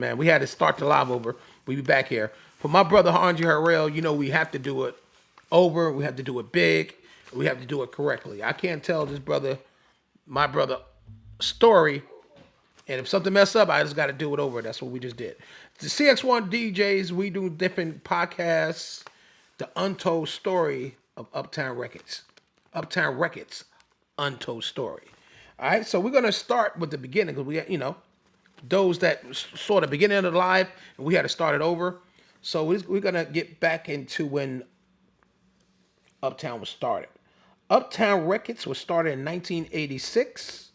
Man, we had to start the live over. We be back here. For my brother Andre Harrell, you know we have to do it over. We have to do it big. We have to do it correctly. I can't tell this brother, my brother, story. And if something mess up, I just got to do it over. That's what we just did. The Cx1DJs, we do different podcasts. The Untold Story of Uptown Records. Uptown Records, Untold Story. All right, so we're gonna start with the beginning because those that saw the beginning of the live and we had to start it over. So we're gonna get back into when Uptown was started. Uptown Records was started in 1986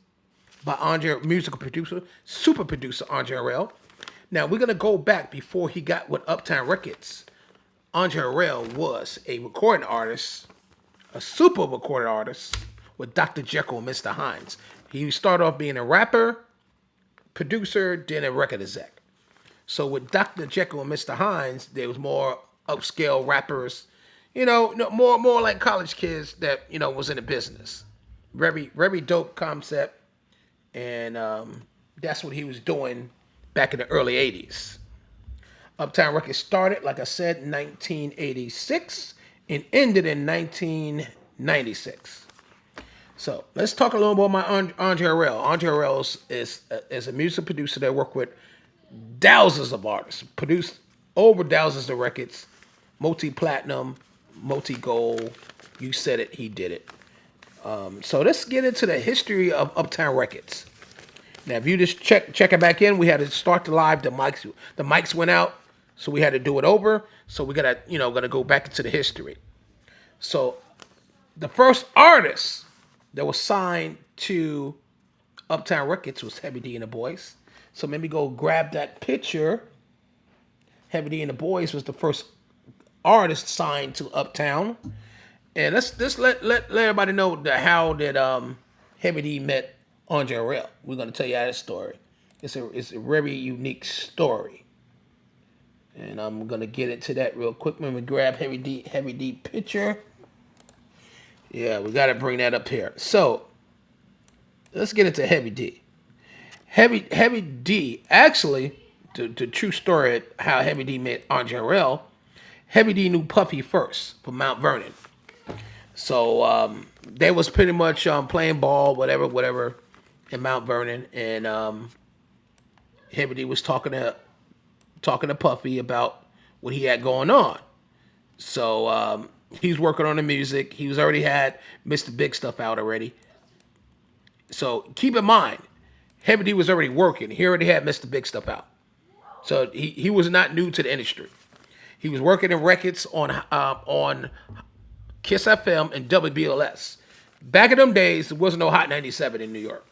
by Andre, musical producer, super producer Andre Harrell. Now we're gonna go back before he got with Uptown Records. Andre Harrell was a recording artist, a super recording artist with Dr. Jeckyll Mr. Hyde. He started off being a rapper, producer, then a record exec. So with Dr. Jeckyll and Mr. Hyde, there was more upscale rappers, more like college kids that was in the business. Very very dope concept, and that's what he was doing back in the early '80s. Uptown Records started, like I said, in 1986 and ended in 1996. So let's talk a little more about Andre Harrell. Andre Harrell is a music producer that worked with thousands of artists, produced over thousands of records, multi-platinum, multi-gold. You said it, he did it. So let's get into the history of Uptown Records. Now, if you just check it back in, we had to start the live. The mics went out, so we had to do it over. So we gotta go back into the history. So the first artist that was signed to Uptown Records was Heavy D and the Boyz. So maybe go grab that picture. Heavy D and the Boyz was the first artist signed to Uptown. And let's let everybody know how that Heavy D met Andre Harrell. We're gonna tell you that story. It's a very unique story. And I'm gonna get into that real quick. When we grab Heavy D picture. Yeah, we gotta bring that up here. So let's get into Heavy D. Heavy D, actually, the true story of how Heavy D met Andre Harrell, Heavy D knew Puffy first from Mount Vernon. So they was pretty much playing ball, whatever, in Mount Vernon, and Heavy D was talking to Puffy about what he had going on. So he was working on the music. He was already had Mr. Big Stuff out already. So keep in mind, Heavy D was already working. He already had Mr. Big Stuff out. So he was not new to the industry. He was working in records on Kiss FM and WBLS. Back in them days, there wasn't no Hot 97 in New York.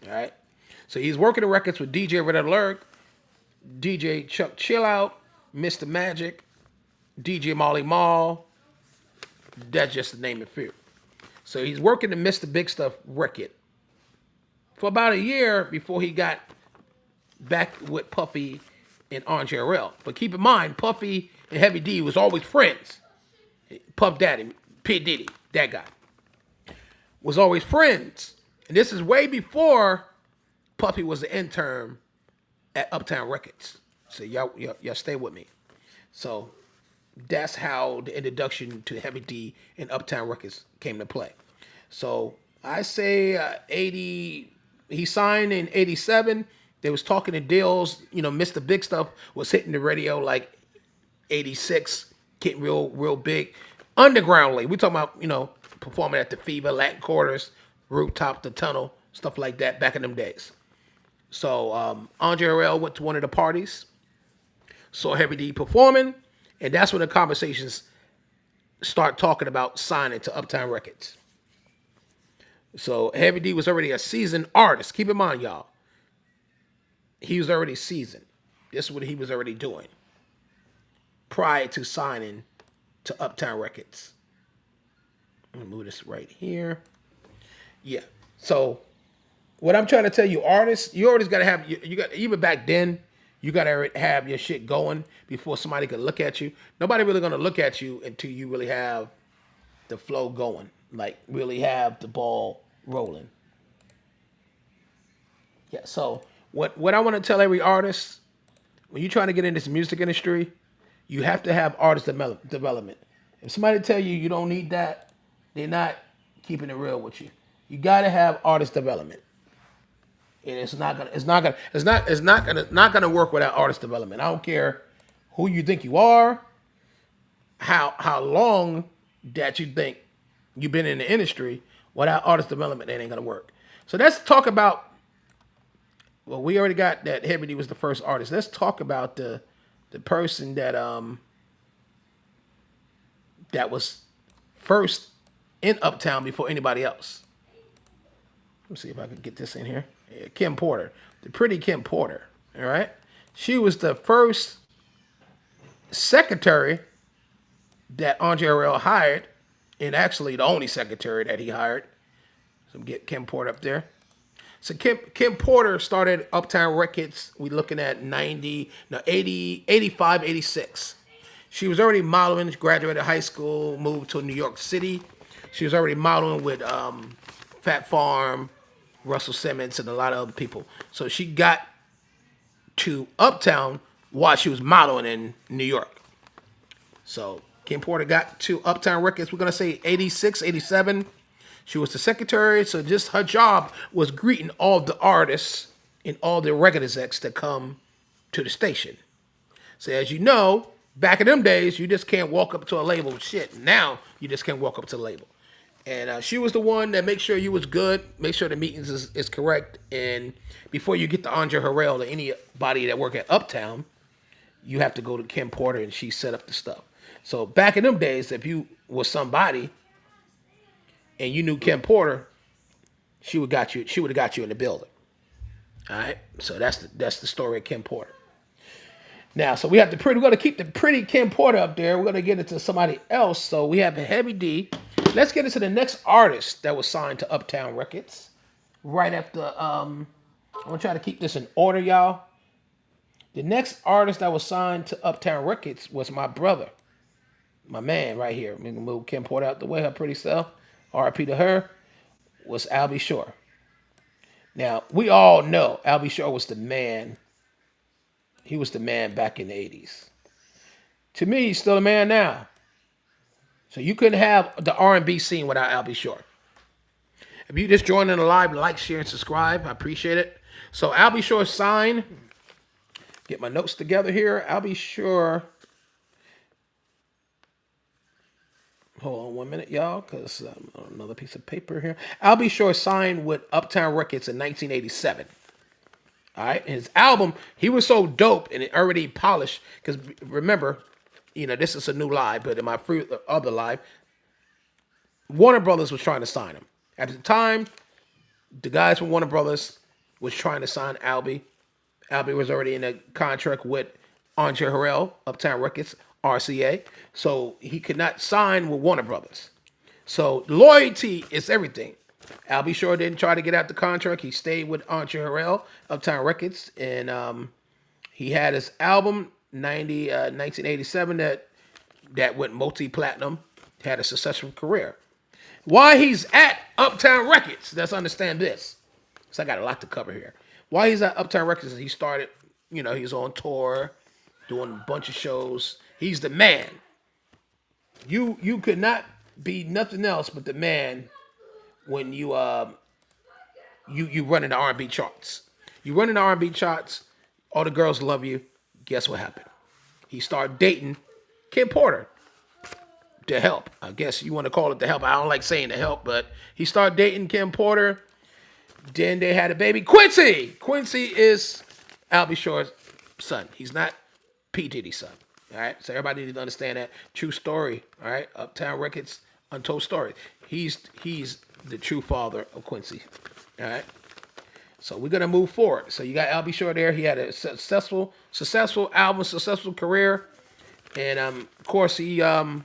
All right. So he's working in records with DJ Red Alert, DJ Chuck Chill Out, Mr. Magic, DJ Molly Mall. That's just the name of few. So he's working the Mr. Big Stuff record for about a year before he got back with Puffy and Andre Harrell. But keep in mind, Puffy and Heavy D was always friends. Puff Daddy, P. Diddy, that guy, was always friends. And this is way before Puffy was an intern at Uptown Records. So y'all stay with me. So that's how the introduction to Heavy D and Uptown Records came to play. So I say 80. He signed in 87. They was talking to deals. Mr. Big Stuff was hitting the radio like 86, getting real big. Undergroundly, we talking about performing at the Fever, Latin Quarters, Rooftop, the Tunnel, stuff like that back in them days. So Andre Harrell went to one of the parties, saw Heavy D performing, and that's when the conversations start talking about signing to Uptown Records. So Heavy D was already a seasoned artist. Keep in mind, y'all, he was already seasoned. This is what he was already doing prior to signing to Uptown Records. I'm gonna move this right here. Yeah. So what I'm trying to tell you, artists, you always gotta have you got even back then, you gotta have your shit going before somebody can look at you. Nobody really gonna look at you until you really have the flow going, like really have the ball rolling. Yeah. So what I want to tell every artist, when you're trying to get in this music industry, you have to have artist development. If somebody tell you you don't need that, they're not keeping it real with you. You got to have artist development, and it's not gonna work without artist development. I don't care who you think you are, how long that you think you've been in the industry. Without artist development, that ain't gonna work. So let's talk about. Well, we already got that Heavy D was the first artist. Let's talk about the person that was first in Uptown before anybody else. Let's see if I can get this in here. Yeah, Kim Porter, the pretty Kim Porter. All right, she was the first secretary that Andre Harrell hired, and actually the only secretary that he hired. So get Kim Porter up there. So Kim Porter started Uptown Records. We looking at 80, 85, 86. She was already modeling. She graduated high school, moved to New York City. She was already modeling with Fat Farm, Russell Simmons, and a lot of other people. So she got to Uptown while she was modeling in New York. So Kim Porter got to Uptown Records, we're going to say 86, 87. She was the secretary, so just her job was greeting all the artists and all the record execs that come to the station. So as you know, back in them days, you just can't walk up to a label. Shit, now you just can't walk up to the label. And she was the one that make sure you was good, make sure the meetings is correct. And before you get to Andre Harrell or anybody that work at Uptown, you have to go to Kim Porter and she set up the stuff. So back in them days, if you was somebody and you knew Kim Porter, she would have got you in the building. All right. So that's the story of Kim Porter. Now, so we're going to keep the pretty Kim Porter up there. We're going to get into somebody else. So we have Heavy D. Let's get into the next artist that was signed to Uptown Records. Right after, I'm going to try to keep this in order, y'all. The next artist that was signed to Uptown Records was my brother. My man right here. We can move Kim Porter out the way, her pretty self. RIP to her, was Albie Shore. Now, we all know Albie Shore was the man. He was the man back in the 80s. To me, he's still the man now. So you couldn't have the R&B scene without Albie Shore. If you just joined in the live, like, share, and subscribe. I appreciate it. So Albie Shore signed. Get my notes together here. Albie Shore. Hold on 1 minute, y'all, because another piece of paper here. Albie Shore signed with Uptown Records in 1987. All right, his album, he was so dope and it already polished. Because remember, this is a new live, but in my other live, Warner Brothers was trying to sign him. At the time, the guys from Warner Brothers was trying to sign Albie. Albie was already in a contract with Andre Harrell, Uptown Records, RCA, so he could not sign with Warner Brothers. So loyalty is everything. Albie Shore didn't try to get out the contract. He stayed with Andre Harrell, Uptown Records, and he had his album 1987 that went multi-platinum. Had a successful career. Why he's at Uptown Records? Let's understand this. So I got a lot to cover here. Why he's at Uptown Records? He started, he's on tour, doing a bunch of shows. He's the man. You could not be nothing else but the man when you run in the R&B charts. You run in the R&B charts, all the girls love you. Guess what happened? He started dating Kim Porter. The Help. I guess you want to call it The Help. I don't like saying The Help, but he started dating Kim Porter. Then they had a baby. Quincy! Quincy is Albie Shore's son. He's not P. Diddy's son. All right, so everybody needs to understand that. True story. All right, Uptown Records, Untold story. He's the true father of Quincy. All right, so we're gonna move forward. So you got Albie Shore there. He had a successful album, successful career, and of course he went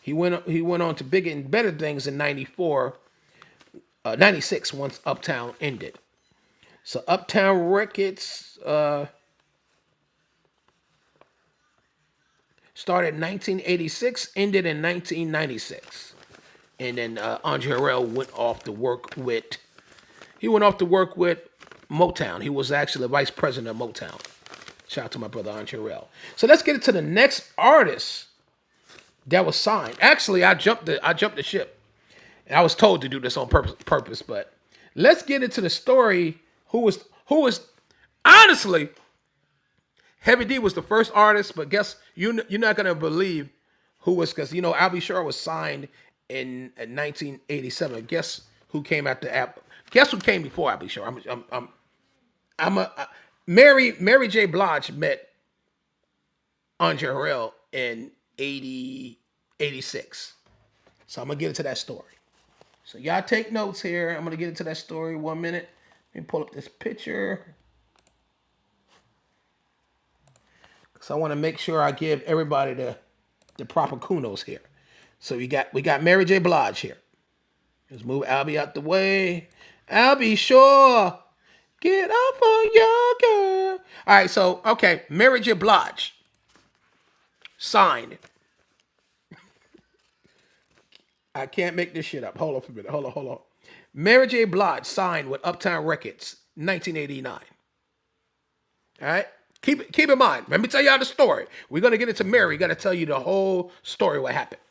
on to bigger and better things in 96 once Uptown ended. So Uptown Records. Started in 1986, ended in 1996. And then Andre Harrell went off to work with Motown. He was actually the vice president of Motown. Shout out to my brother Andre Harrell. So let's get into the next artist that was signed. Actually, I jumped the ship. And I was told to do this on purpose, but let's get into the story. Who was honestly, Heavy D was the first artist, but guess you're not gonna believe who was, because Al B. Shore was signed in 1987. Guess who came after App? Guess who came before Al B. Shore? Mary J. Blige met Andre Harrell in 86. So I'm gonna get into that story. So y'all take notes here. I'm gonna get into that story 1 minute. Let me pull up this picture. So I want to make sure I give everybody the proper kudos here. So we got Mary J. Blige here. Let's move Albie out the way. Albie Shore, get up on your girl. All right, so okay, Mary J. Blige signed. I can't make this shit up. Hold on for a minute. Hold on. Mary J. Blige signed with Uptown Records, 1989. All right. Keep in mind. Let me tell y'all the story. We're gonna get into Mary. Got to tell you the whole story what happened.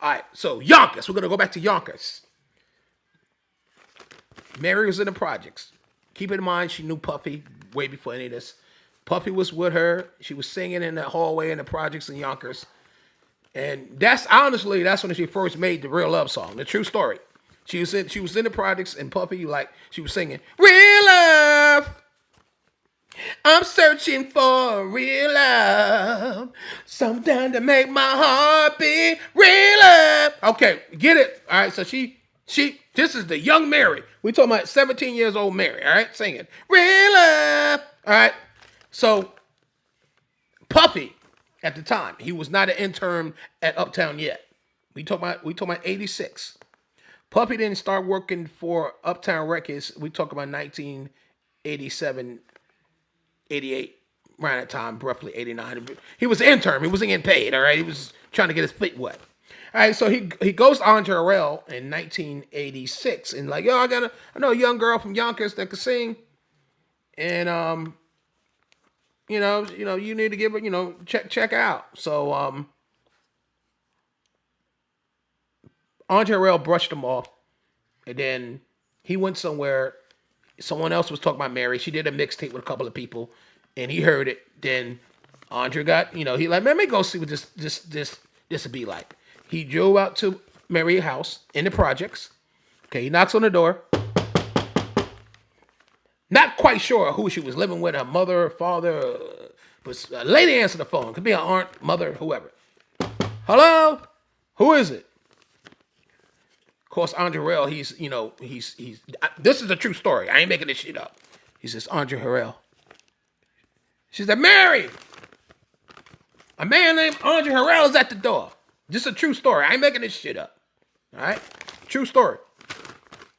All right. So Yonkers. We're gonna go back to Yonkers. Mary was in the projects. Keep in mind she knew Puffy way before any of this. Puffy was with her. She was singing in the hallway in the projects in Yonkers. And that's when she first made the real love song. The true story. She was in the projects and Puffy she was singing real love. I'm searching for real love, something to make my heart beat. Real love. Okay, get it. All right, so this is the young Mary. We talking about 17 years old Mary. All right, singing real love. All right, so Puffy at the time, he was not an intern at Uptown yet. We talking about 86. Puffy didn't start working for Uptown Records. We talk about 1987. 88, around that time, roughly 89. He was an intern. He wasn't getting paid, all right? He was trying to get his feet wet. All right, so he goes to Andre Harrell in 1986 and like, yo, I know a young girl from Yonkers that can sing. And, you need to give her, check out. So, Andre Harrell brushed him off. And then he went somewhere. Someone else was talking about Mary. She did a mixtape with a couple of people, and he heard it. Then Andre got, he like, man, let me go see what this would be like. He drove out to Mary's house in the projects. Okay, he knocks on the door. Not quite sure who she was living with, her mother, her father, but a lady answered the phone. Could be her aunt, mother, whoever. Hello? Who is it? Of course, Andre Harrell, he's this is a true story. I ain't making this shit up. He says, Andre Harrell. She said, Mary, a man named Andre Harrell is at the door. This is a true story. I ain't making this shit up. All right? True story.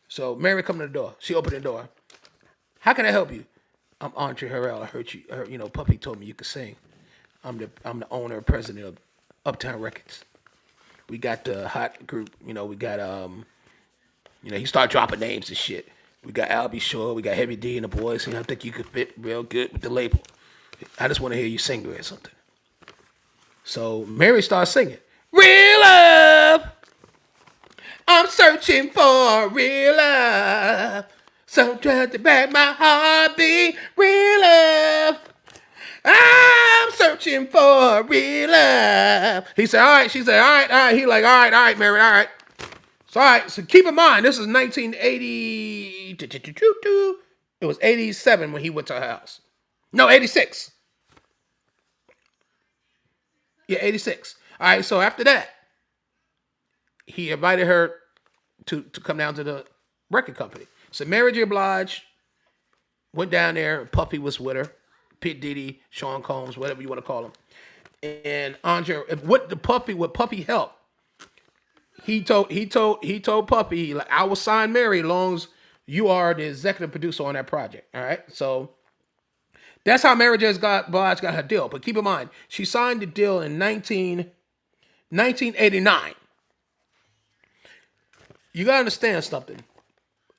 So Mary come to the door. She opened the door. How can I help you? I'm Andre Harrell. I heard you. Puppy told me you could sing. I'm the owner and president of Uptown Records. We got the hot group, we got, he started dropping names and shit. We got Al B. Shore, we got Heavy D and the Boyz, I think you could fit real good with the label. I just want to hear you sing or something. So Mary starts singing, real love, I'm searching for real love, so trying to back my heartbeat, real love. I'm searching for real love. He said, all right. She said, all right. He like, all right, Mary, all right. So, all right. So keep in mind, this is 1980. It was 87 when he went to her house. No, 86. Yeah, 86. All right. So after that, he invited her to come down to the record company. So Mary J. Blige went down there. Puffy was with her. Pete Diddy, Sean Combs, whatever you want to call him. And Andre, what Puffy helped. He told Puffy, like, I will sign Mary as long as you are the executive producer on that project. All right. So that's how Mary J. Blige got her deal. But keep in mind, she signed the deal in 1989. You gotta understand something.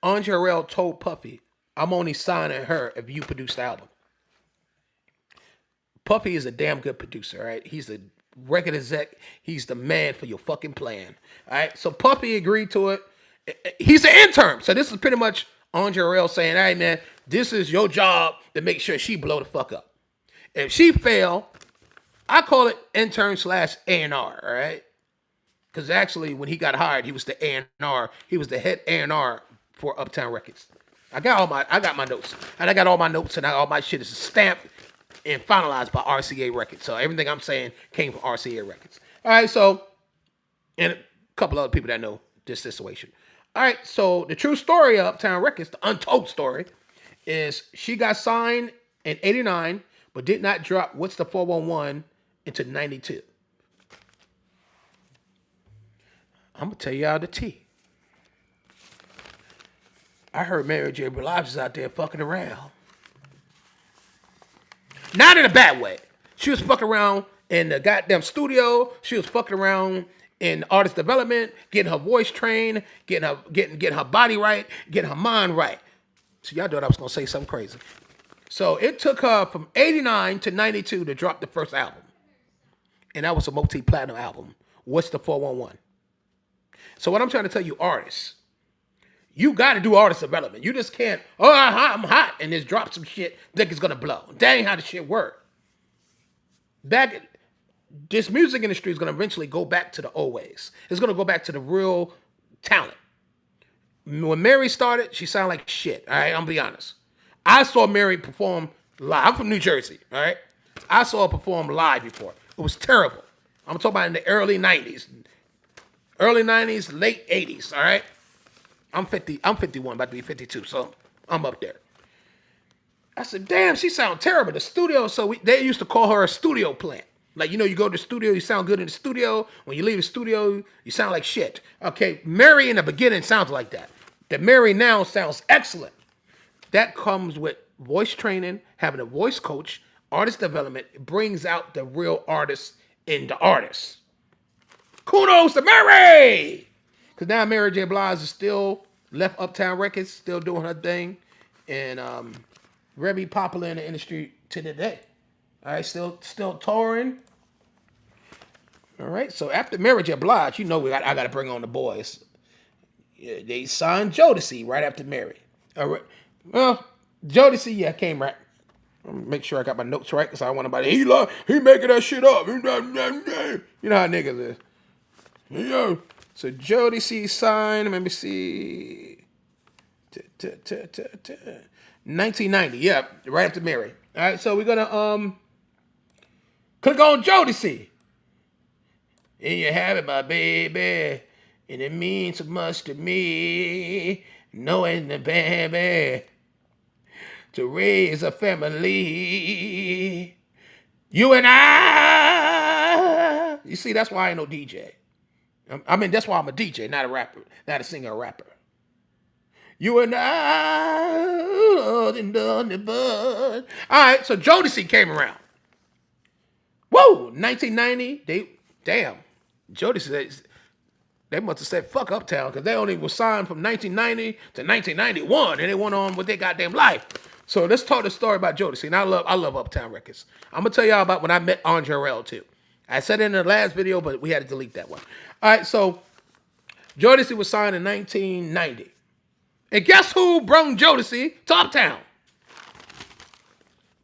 Andre Harrell told Puffy, I'm only signing her if you produce the album. Puffy is a damn good producer, all right? He's a record exec. He's the man for your fucking plan, all right? So Puffy agreed to it. He's an intern. So this is pretty much Andre Harrell saying, hey, man, this is your job to make sure she blow the fuck up. If she fail, I call it intern slash A&R, all right? Because actually, when he got hired, he was the A&R. He was the head A&R for Uptown Records. I got my notes. And I got all my notes and all my shit is stamped and finalized by RCA Records. So everything I'm saying came from RCA Records. All right, so, and a couple other people that know this situation. All right, so the true story of Uptown Records, the untold story, is she got signed in 89, but did not drop What's the 411 into 92. I'm going to tell y'all the tea. I heard Mary J. Blige is out there fucking around. Not in a bad way. She was fucking around in the goddamn studio. She was fucking around in artist development, getting her voice trained, getting her body right, getting her mind right. So y'all thought I was going to say something crazy. So it took her from 89 to 92 to drop the first album. And that was a multi-platinum album. What's the 411? So what I'm trying to tell you, artists, you got to do artist development. You just can't, I'm hot, and just drop some shit, think it's going to blow. That ain't how the shit work. This music industry is going to eventually go back to the old ways. It's going to go back to the real talent. When Mary started, she sounded like shit, all right? I'm going to be honest. I saw Mary perform live. I'm from New Jersey, all right? I saw her perform live before. It was terrible. I'm talking about in the early 90s. Early 90s, late 80s, all right? I'm 51, about to be 52, so I'm up there. I said, damn, she sound terrible. The studio, they used to call her a studio plant. Like, you go to the studio, you sound good in the studio. When you leave the studio, you sound like shit. Okay, Mary in the beginning sounds like that. The Mary now sounds excellent. That comes with voice training, having a voice coach, artist development. It brings out the real artist in the artist. Kudos to Mary! Because now Mary J. Blige is still left Uptown Records, still doing her thing, and very popular in the industry to today. All right, still touring. All right, so after Mary J. Blige, I got to bring on the boys. Yeah, they signed Jodeci right after Mary. All right, well, Jodeci, came right. Make sure I got my notes right, because I don't want nobody, he making that shit up. You know how niggas is. Yeah. So Jodeci signed, let me see, 1990, yeah, right after Mary. All right, so we're gonna click on Jodeci. And you have it, my baby, and it means so much to me, knowing the baby, to raise a family, you and I. You see, that's why I ain't no DJ. That's why I'm a DJ, not a rapper, not a singer or rapper. You and I, all right, so Jodeci came around. Whoa, 1990, Jodeci, they must have said fuck Uptown, because they only was signed from 1990 to 1991, and they went on with their goddamn life. So let's talk the story about Jodeci, and I love Uptown Records. I'm going to tell y'all about when I met Andre Harrell, too. I said it in the last video, but we had to delete that one. All right, so Jodeci was signed in 1990. And guess who brought Jodeci to Uptown?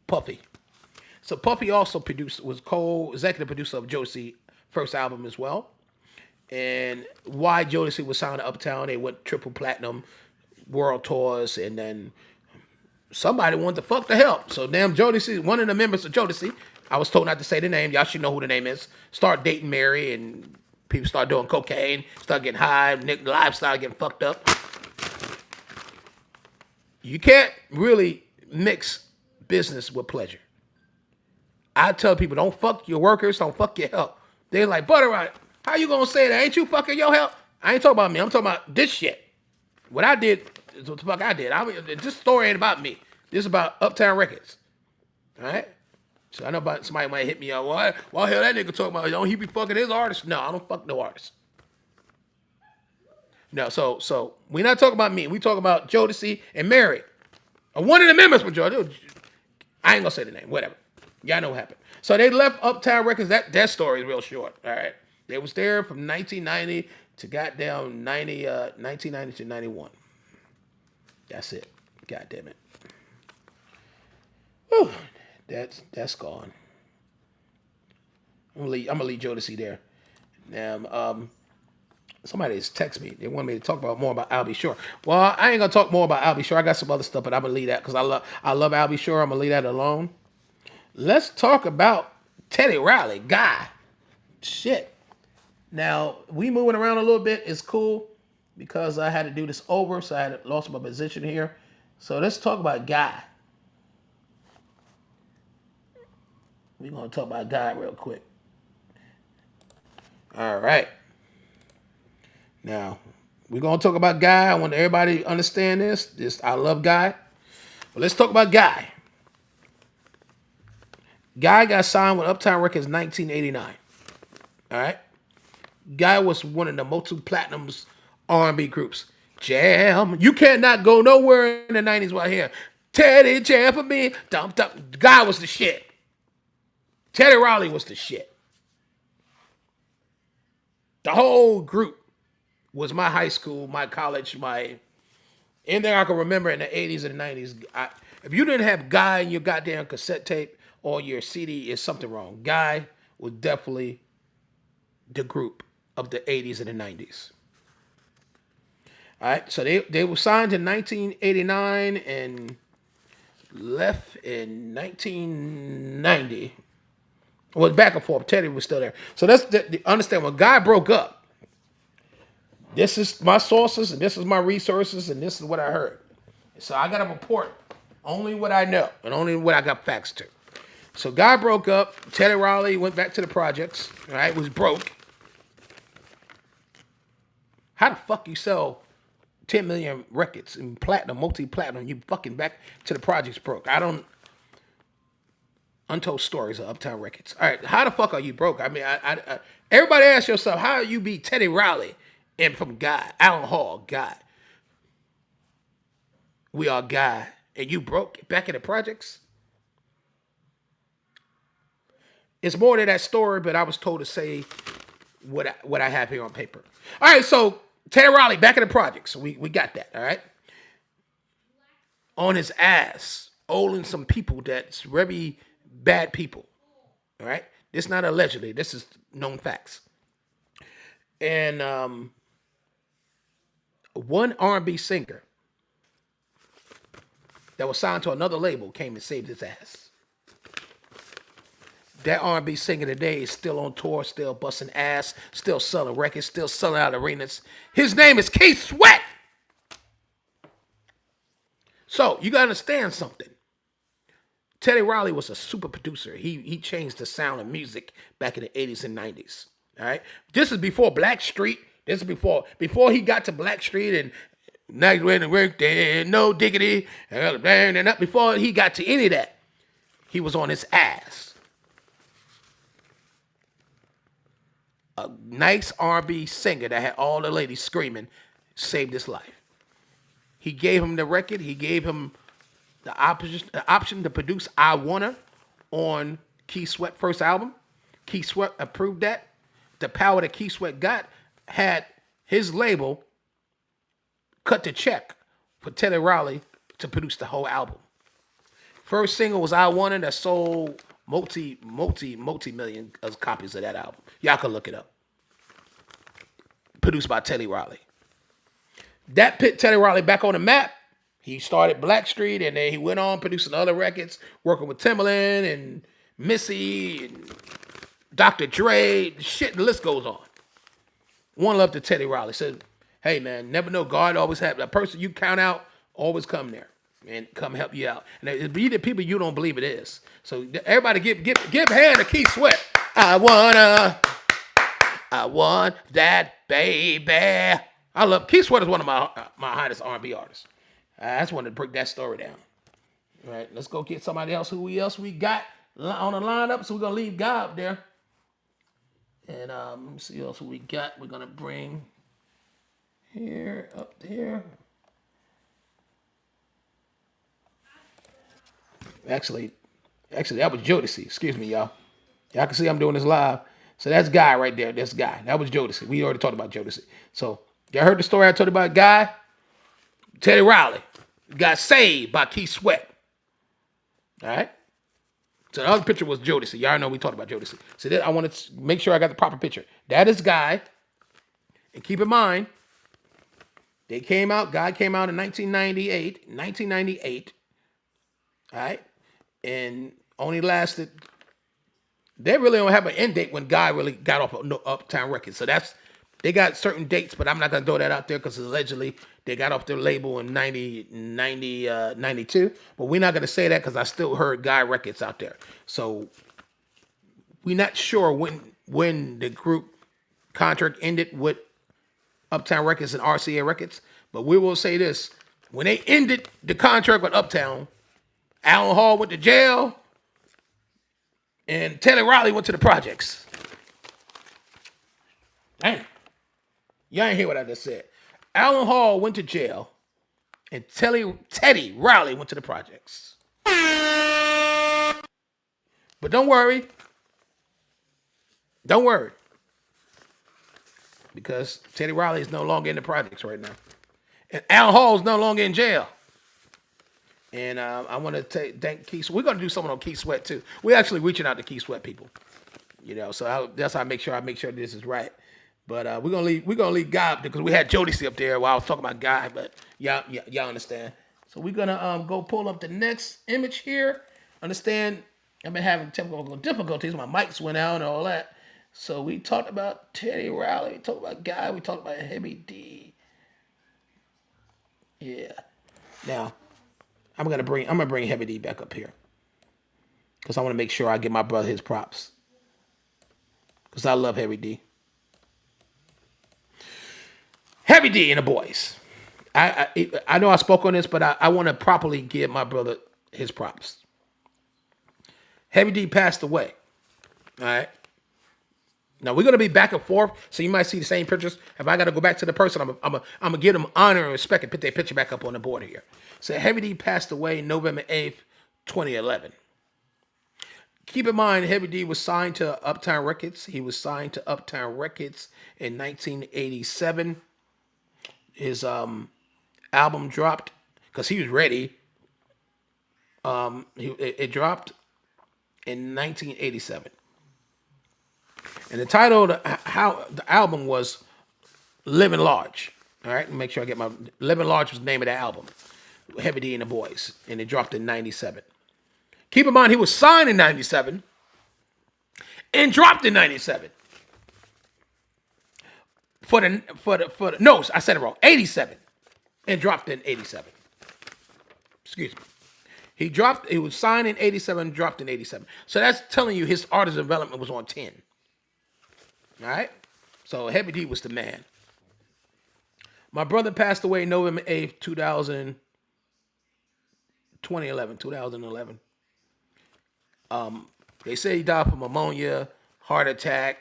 Puffy. So Puffy also was co-executive producer of Jodeci's first album as well. And why Jodeci was signed to Uptown, they went triple platinum world tours, and then somebody wanted to fuck the help. So damn Jodeci, one of the members of Jodeci, I was told not to say the name. Y'all should know who the name is. Start dating Mary, and people start doing cocaine, start getting high, lives start getting fucked up. You can't really mix business with pleasure. I tell people, don't fuck your workers, don't fuck your help. They're like, Butterrock, how you gonna say that? Ain't you fucking your help? I ain't talking about me. I'm talking about this shit. What I did is what the fuck I did. This story ain't about me. This is about Uptown Records. All right? So I know about somebody might hit me up. Well, hell, that nigga talking about, don't he be fucking his artist? No, I don't fuck no artist. No, so we're not talking about me. We talking about Jodeci and Mary. One of the members from Jodeci. I ain't gonna say the name, whatever. Y'all know what happened. So they left Uptown Records. That story is real short. All right. They was there from 1990 to goddamn 1990 to 91. That's it. God damn it. Whew. That's gone. I'm gonna leave Jodeci there. Now, somebody just text me. They want me to talk about more about Albie Shore. Well, I ain't gonna talk more about Albie Shore. I got some other stuff, but I'm gonna leave that because I love Albie Shore. I'm gonna leave that alone. Let's talk about Teddy Riley, guy. Shit. Now we moving around a little bit. It's cool because I had to do this over, so I had lost my position here. So let's talk about guy. We're gonna talk about guy real quick. All right. Now we're gonna talk about guy. I want everybody to understand this. I love guy. But let's talk about guy. Guy got signed with Uptown Records in 1989. All right. Guy was one of the multi-platinums R&B groups. Jam. You cannot go nowhere in the 90s right here. Teddy Jam for me. Dump. Guy was the shit. Teddy Riley was the shit. The whole group was my high school, my college, my anything I can remember in the 80s and the 90s. If you didn't have Guy in your goddamn cassette tape or your CD, is something wrong. Guy was definitely the group of the 80s and the 90s. All right, so they were signed in 1989 and left in 1990. Well, back and forth. Teddy was still there. So understand when Guy broke up. This is my sources and this is my resources and this is what I heard. So I got to report only what I know and only what I got facts to. So Guy broke up. Teddy Riley went back to the projects. All right, was broke. How the fuck you sell 10 million records and platinum, multi-platinum? You fucking back to the projects broke. I don't. Untold stories of Uptown Records. All right, how the fuck are you broke? I mean, everybody ask yourself, how you be Teddy Riley and from Guy, Alan Hall, Guy. We are Guy, and you broke back in the projects? It's more to that story, but I was told to say what I have here on paper. All right, so Teddy Riley back in the projects. So we got that, all right? On his ass, owing some people that's very bad people. All right, this is not allegedly. This is known facts. And one R&B singer that was signed to another label came and saved his ass. That R&B singer today is still on tour, still busting ass, still selling records, still selling out arenas. His name is Keith Sweat. So you gotta understand something. Teddy Riley was a super producer. He changed the sound of music back in the 80s and 90s. All right. This is before Black Street. This is before he got to Black Street and night when the work there, no diggity, and up before he got to any of that. He was on his ass. A nice R&B singer that had all the ladies screaming saved his life. He gave him the record. He gave him the option to produce I Wanna on Keith Sweat's first album. Keith Sweat approved that. The power that Keith Sweat got had his label cut the check for Teddy Riley to produce the whole album. First single was I Wanna that sold multi-million copies of that album. Y'all can look it up. Produced by Teddy Riley. That put Teddy Riley back on the map. He started Black Street, and then he went on producing other records, working with Timbaland and Missy and Dr. Dre. Shit, the list goes on. One love to Teddy Riley. Said, hey, man, never know. God always have a person you count out, always come there and come help you out. And it be the people you don't believe it is. So everybody give hand to Keith Sweat. I want that baby. I love Keith Sweat is one of my hottest R&B artists. I just wanted to break that story down. All right, let's go get somebody else. Who else we got on the lineup? So we're gonna leave Guy up there, and let me see who else we got. We're gonna bring here up there. Actually, Actually, that was Jodeci. Excuse me, y'all. Y'all can see I'm doing this live. So that's Guy right there. That's Guy. That was Jodeci. We already talked about Jodeci. So y'all heard the story I told you about Guy? Teddy Riley got saved by Keith Sweat. All right? So the other picture was Jodeci. Y'all know we talked about Jodeci. So I want to make sure I got the proper picture. That is Guy. And keep in mind, Guy came out in 1998. 1998. All right? And only lasted, they really don't have an end date when Guy really got off of Uptown Records. So they got certain dates, but I'm not going to throw that out there because allegedly they got off their label in 92. But we're not going to say that because I still heard Guy Records out there. So we're not sure when the group contract ended with Uptown Records and RCA Records. But we will say this. When they ended the contract with Uptown, Alan Hall went to jail and Teddy Riley went to the projects. Dang. Y'all ain't hear what I just said. Alan Hall went to jail and Teddy Riley went to the projects. But don't worry. Don't worry. Because Teddy Riley is no longer in the projects right now. And Alan Hall is no longer in jail. And I want to thank Keith. We're going to do something on Keith Sweat too. We're actually reaching out to Keith Sweat people. So that's how I make sure this is right. But we're gonna leave Guy because we had Jodeci up there while I was talking about Guy. But y'all understand. So we're gonna go pull up the next image here. Understand? I've been having technical difficulties. My mics went out and all that. So we talked about Teddy Riley. We talked about Guy. We talked about Heavy D. Yeah. Now I'm gonna bring Heavy D back up here because I want to make sure I give my brother his props because I love Heavy D. Heavy D and the Boyz. I know I spoke on this, but I want to properly give my brother his props. Heavy D passed away. All right. Now we're gonna be back and forth, so you might see the same pictures. If I gotta go back to the person, I'm gonna give them honor and respect and put their picture back up on the board here. So Heavy D passed away November 8th, 2011. Keep in mind, Heavy D was signed to Uptown Records. He was signed to Uptown Records in 1987. His album dropped because he was ready. It dropped in 1987, and the title of the album was "Living Large." All right, make sure I get my "Living Large" was the name of the album. Heavy D and the Boyz, and it dropped in 97. Keep in mind, he was signed in 97 and dropped in 97. No, I said it wrong. 87 and dropped in 87. Excuse me. He was signed in 87, dropped in 87. So that's telling you his artist development was on 10. All right? So Heavy D was the man. My brother passed away November 8th, 2011. They say he died from pneumonia, heart attack.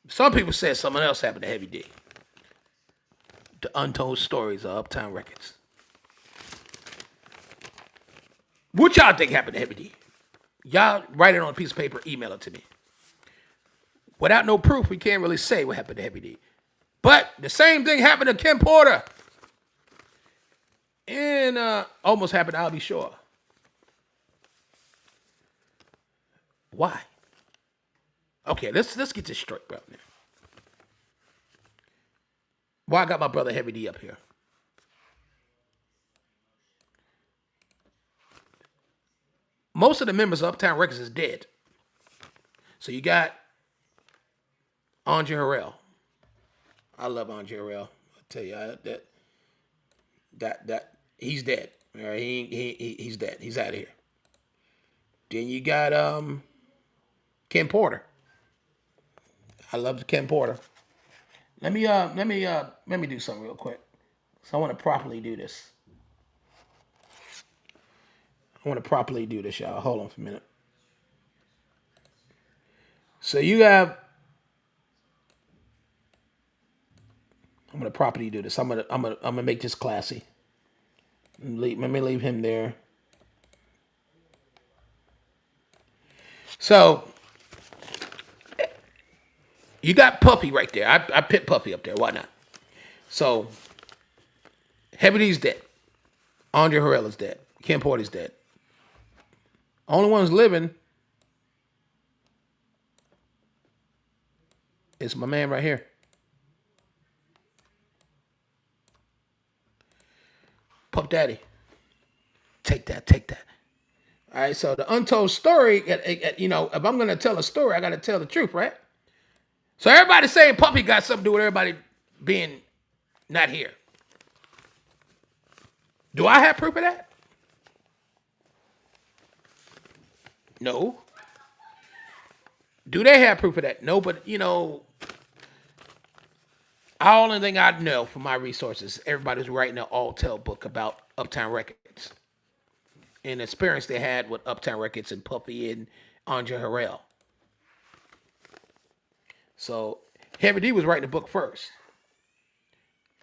Some people said something else happened to Heavy D. The Untold Stories of Uptown Records. What y'all think happened to Heavy D? Y'all write it on a piece of paper, email it to me. Without no proof, we can't really say what happened to Heavy D. But the same thing happened to Kim Porter. And almost happened to I'll Be Sure. Why? Okay, let's get this straight right now. Why I got my brother Heavy D up here? Most of the members of Uptown Records is dead. So you got Andre Harrell. I love Andre Harrell. I tell you that he's dead. All right, he's dead. He's out of here. Then you got Kim Porter. I love Kim Porter. Let me do something real quick. So I want to properly do this. Y'all. Hold on for a minute. So you have. I'm gonna properly do this. I'm gonna make this classy. Let me leave him there. So you got Puffy right there. I put Puffy up there. Why not? So Heavy D's dead. Andre Harrell is dead. Kim Porter's dead. Only one's living is my man right here. Puff Daddy. Take that, take that. All right, so the untold story, you know, if I'm going to tell a story, I got to tell the truth, right? So everybody saying Puffy got something to do with everybody being not here. Do I have proof of that? No. Do they have proof of that? No, but, you know, the only thing I know from my resources, everybody's writing an all-tell book about Uptown Records and the experience they had with Uptown Records and Puffy and Andre Harrell. So Heavy D was writing the book first.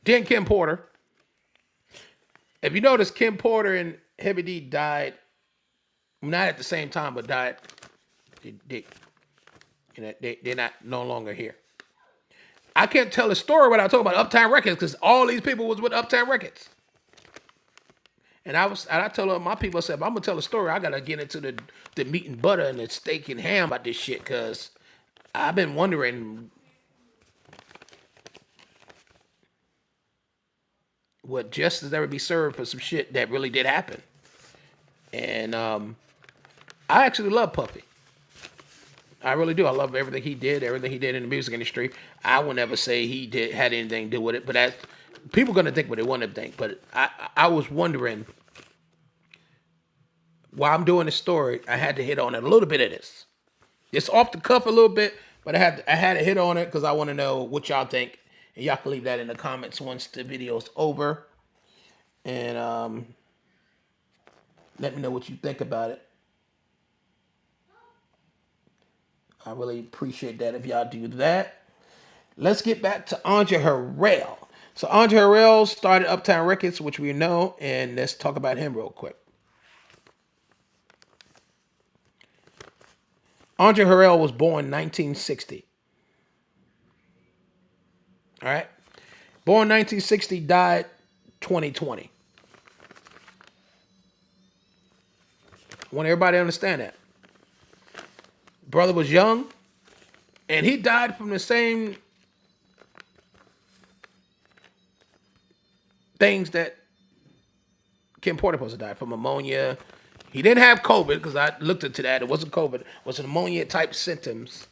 Then Kim Porter. If you notice, Kim Porter and Heavy D died not at the same time, but died. They're not no longer here. I can't tell a story without talking about Uptown Records because all these people was with Uptown Records. And I told my people, I said, if I'm gonna tell a story, I gotta get into the meat and butter and the steak and ham about this shit because I've been wondering what justice ever be served for some shit that really did happen. And I actually love Puffy. I really do. I love everything he did in the music industry. I will never say he had anything to do with it, but that's people gonna think what they want to think. But I was wondering while I'm doing the story, I had to hit on it a little bit of this. It's off the cuff a little bit, but I had to hit on it because I want to know what y'all think, and y'all can leave that in the comments once the video's over, and let me know what you think about it. I really appreciate that if y'all do that. Let's get back to Andre Harrell. So Andre Harrell started Uptown Records, which we know, and let's talk about him real quick. Andre Harrell was born 1960. All right? Born 1960, died 2020. I want everybody to understand that. Brother was young, and he died from the same things that Kim Porter supposed to die from: pneumonia. He didn't have COVID because I looked into that. It wasn't COVID. It was pneumonia type symptoms.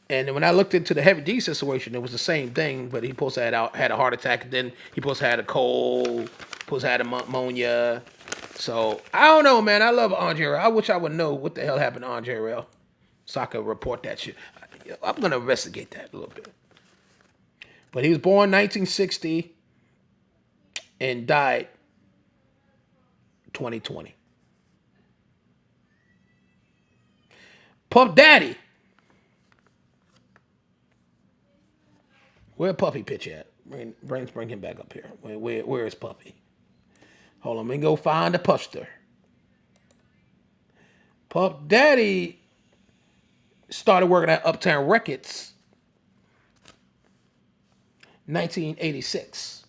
And then when I looked into the Heavy D situation, it was the same thing, but he supposed to had a heart attack. And then he supposed to had a cold, supposed to had a pneumonia. So I don't know, man. I love Andre Harrell. I wish I would know what the hell happened to Andre Harrell so I could report that shit. I'm gonna investigate that a little bit. But he was born 1960 and died 2020. Puff Daddy. Where Puffy picture at? Bring him back up here. Where is Puffy? Hold on, let me go find the Puffster. Puff Daddy started working at Uptown Records 1986.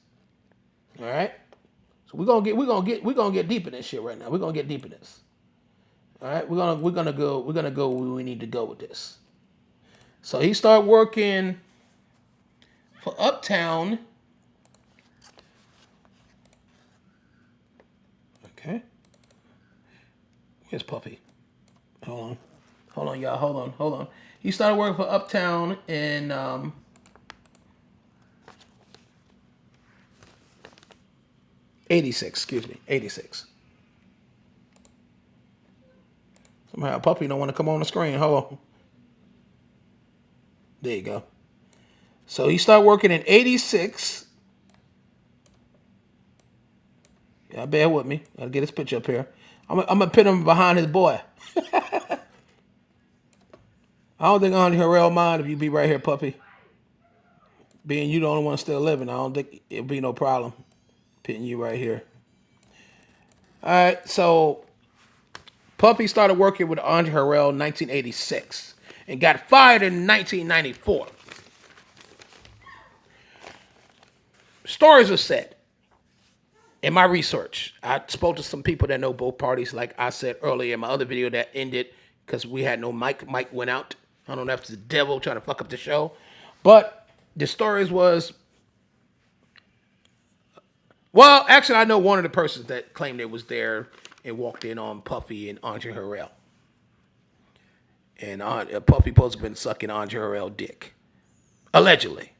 All right? So we're gonna get deep in this shit right now. We're gonna get deep in this. All right, we're gonna go where we need to go with this. So he started working for Uptown. Okay. Where's Puffy? Hold on, y'all. Hold on. He started working for Uptown in 86. Excuse me, 86. Somehow Puppy don't want to come on the screen. Hold on. There you go. So he started working in 86. Yeah, bear with me. Gotta get his picture up here. I'm gonna put him behind his boy. I don't think Andre Harrell mind if you be right here, Puppy. Being you the only one still living, I don't think it'll be no problem putting you right here. All right, so Puffy started working with Andre Harrell in 1986 and got fired in 1994. Stories are said in my research. I spoke to some people that know both parties, like I said earlier in my other video that ended because we had no mic. Mic went out. I don't know if it's the devil trying to fuck up the show. But the stories was, well, actually, I know one of the persons that claimed they was there and walked in on Puffy and Andre Harrell. And Puffy supposed to have been sucking Andre Harrell dick. Allegedly.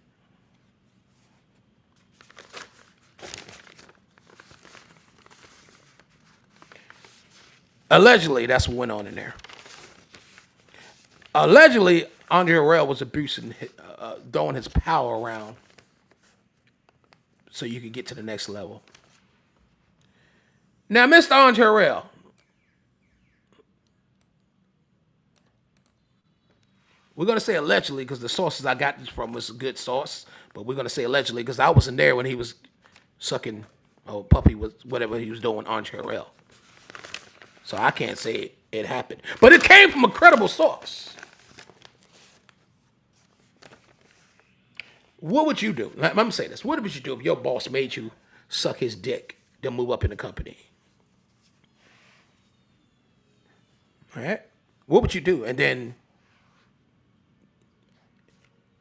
Allegedly, that's what went on in there. Allegedly, Andre Harrell was abusing, throwing his power around so you could get to the next level. Now, Mr. Andre Harrell, we're going to say allegedly because the sources I got this from was a good source, but we're going to say allegedly because I wasn't there when he was sucking, Puppy was whatever he was doing, Andre Harrell. So I can't say it happened. But it came from a credible source. What would you do? I'm going to say this. What would you do if your boss made you suck his dick to move up in the company? All right? What would you do? And then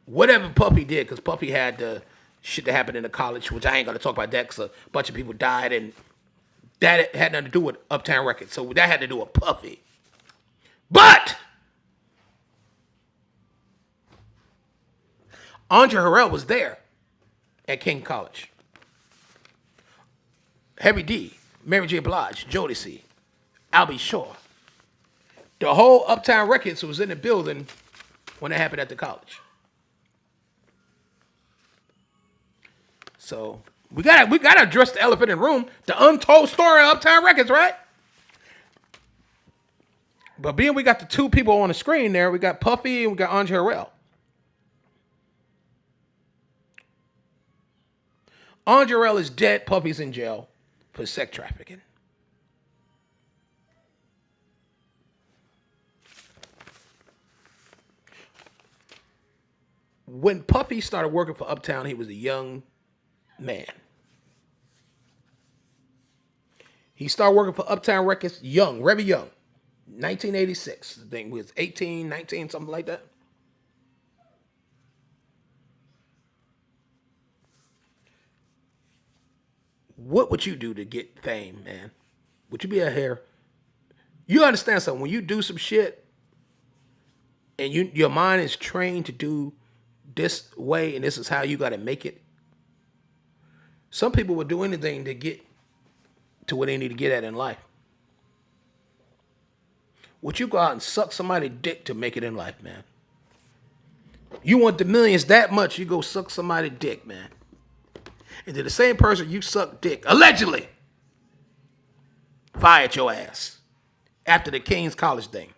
whatever Puffy did, because Puffy had the shit that happened in the college, which I ain't going to talk about that because a bunch of people died and that had nothing to do with Uptown Records. So that had to do with Puffy. But Andre Harrell was there at King College. Heavy D, Mary J. Blige, Jodeci, Albie Shaw. The whole Uptown Records was in the building when it happened at the college. So we gotta address the elephant in the room, the untold story of Uptown Records, right? But being we got the two people on the screen there, we got Puffy and we got Andre Harrell. Andre Harrell is dead. Puffy's in jail for sex trafficking. When Puffy started working for Uptown, he was a young man. He started working for Uptown Records young, very young. 1986. I think he was 18, 19, something like that. What would you do to get fame, man? Would you be a hair? You understand something? When you do some shit and your mind is trained to do this way and this is how you got to make it. Some people would do anything to get to where they need to get at in life. Would you go out and suck somebody's dick to make it in life, man? You want the millions that much, you go suck somebody's dick, man. And to the same person you suck dick, allegedly, fired your ass after the King's College thing.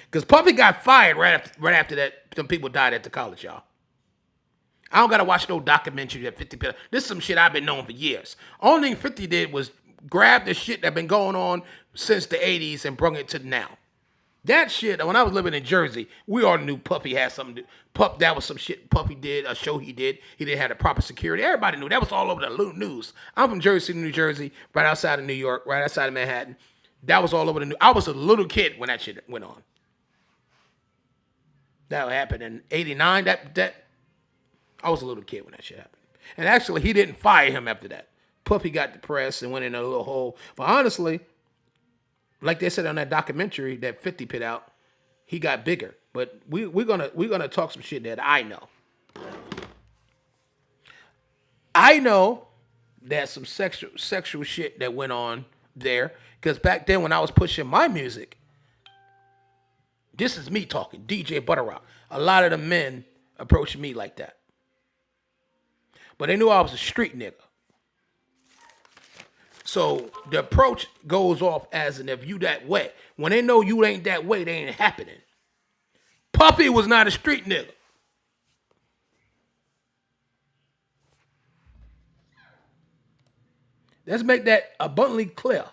Because Puffy got fired right after that. Some people died at the college, y'all. I don't got to watch no documentary that 50 people. This is some shit I've been knowing for years. Only thing 50 did was grab the shit that been going on since the 80s and bring it to now. That shit, when I was living in Jersey, we all knew Puffy had something to do. That was some shit Puffy did, a show he did. He didn't have the proper security. Everybody knew. That was all over the news. I'm from Jersey City, New Jersey, right outside of New York, right outside of Manhattan. That was all over the news. I was a little kid when that shit went on. That happened in 89. I was a little kid when that shit happened. And actually, he didn't fire him after that. Puffy got depressed and went in a little hole. But honestly, like they said on that documentary that 50 put out, he got bigger. But we're gonna talk some shit that I know. I know that some sexual shit that went on there. Because back then when I was pushing my music, this is me talking, DJButterrock. A lot of the men approached me like that. But they knew I was a street nigga. So the approach goes off as an if you that way. When they know you ain't that way, they ain't happening. Puffy was not a street nigga. Let's make that abundantly clear.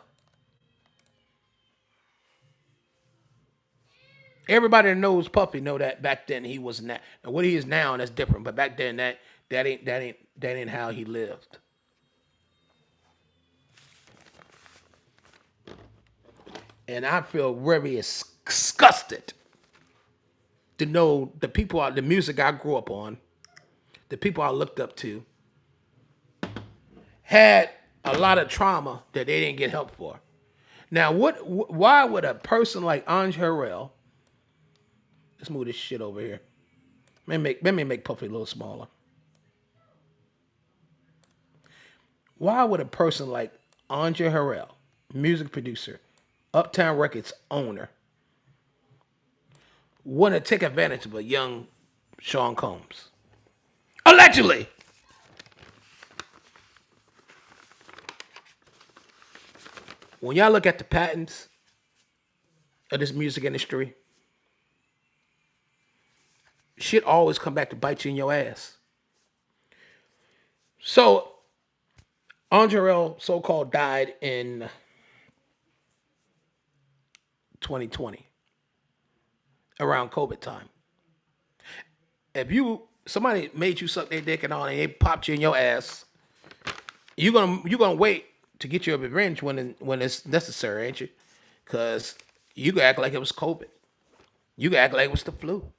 Everybody that knows Puffy know that back then he was not. And what he is now, that's different. But back then that ain't how he lived. And I feel very disgusted to know the people, the music I grew up on, the people I looked up to, had a lot of trauma that they didn't get help for. Now, why would a person like Ange Harrell, let's move this shit over here. Let me make Puffy a little smaller. Why would a person like Andre Harrell, music producer, Uptown Records owner, want to take advantage of a young Sean Combs? Allegedly. When y'all look at the patents of this music industry, shit always come back to bite you in your ass. So, Andre Harrell so-called died in 2020, around COVID time. If somebody made you suck their dick and all, and they popped you in your ass, you're gonna wait to get your revenge when it's necessary, ain't you? Cause you can act like it was COVID. You can act like it was the flu.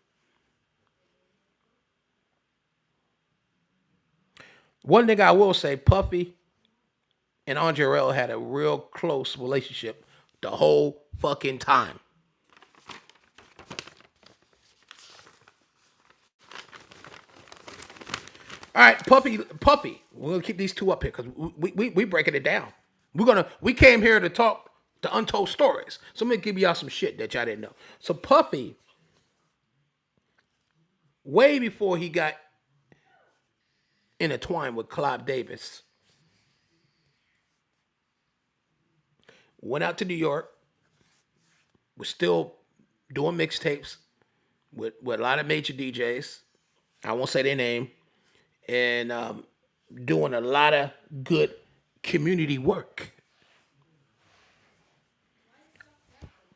One thing I will say, Puffy and Andre Harrell had a real close relationship the whole fucking time. All right, Puffy. We're gonna keep these two up here because we breaking it down. We came here to talk the untold stories. So I'm gonna give y'all some shit that y'all didn't know. So Puffy, way before he got intertwined with Clive Davis, went out to New York, was still doing mixtapes with a lot of major DJs. I won't say their name, and doing a lot of good community work,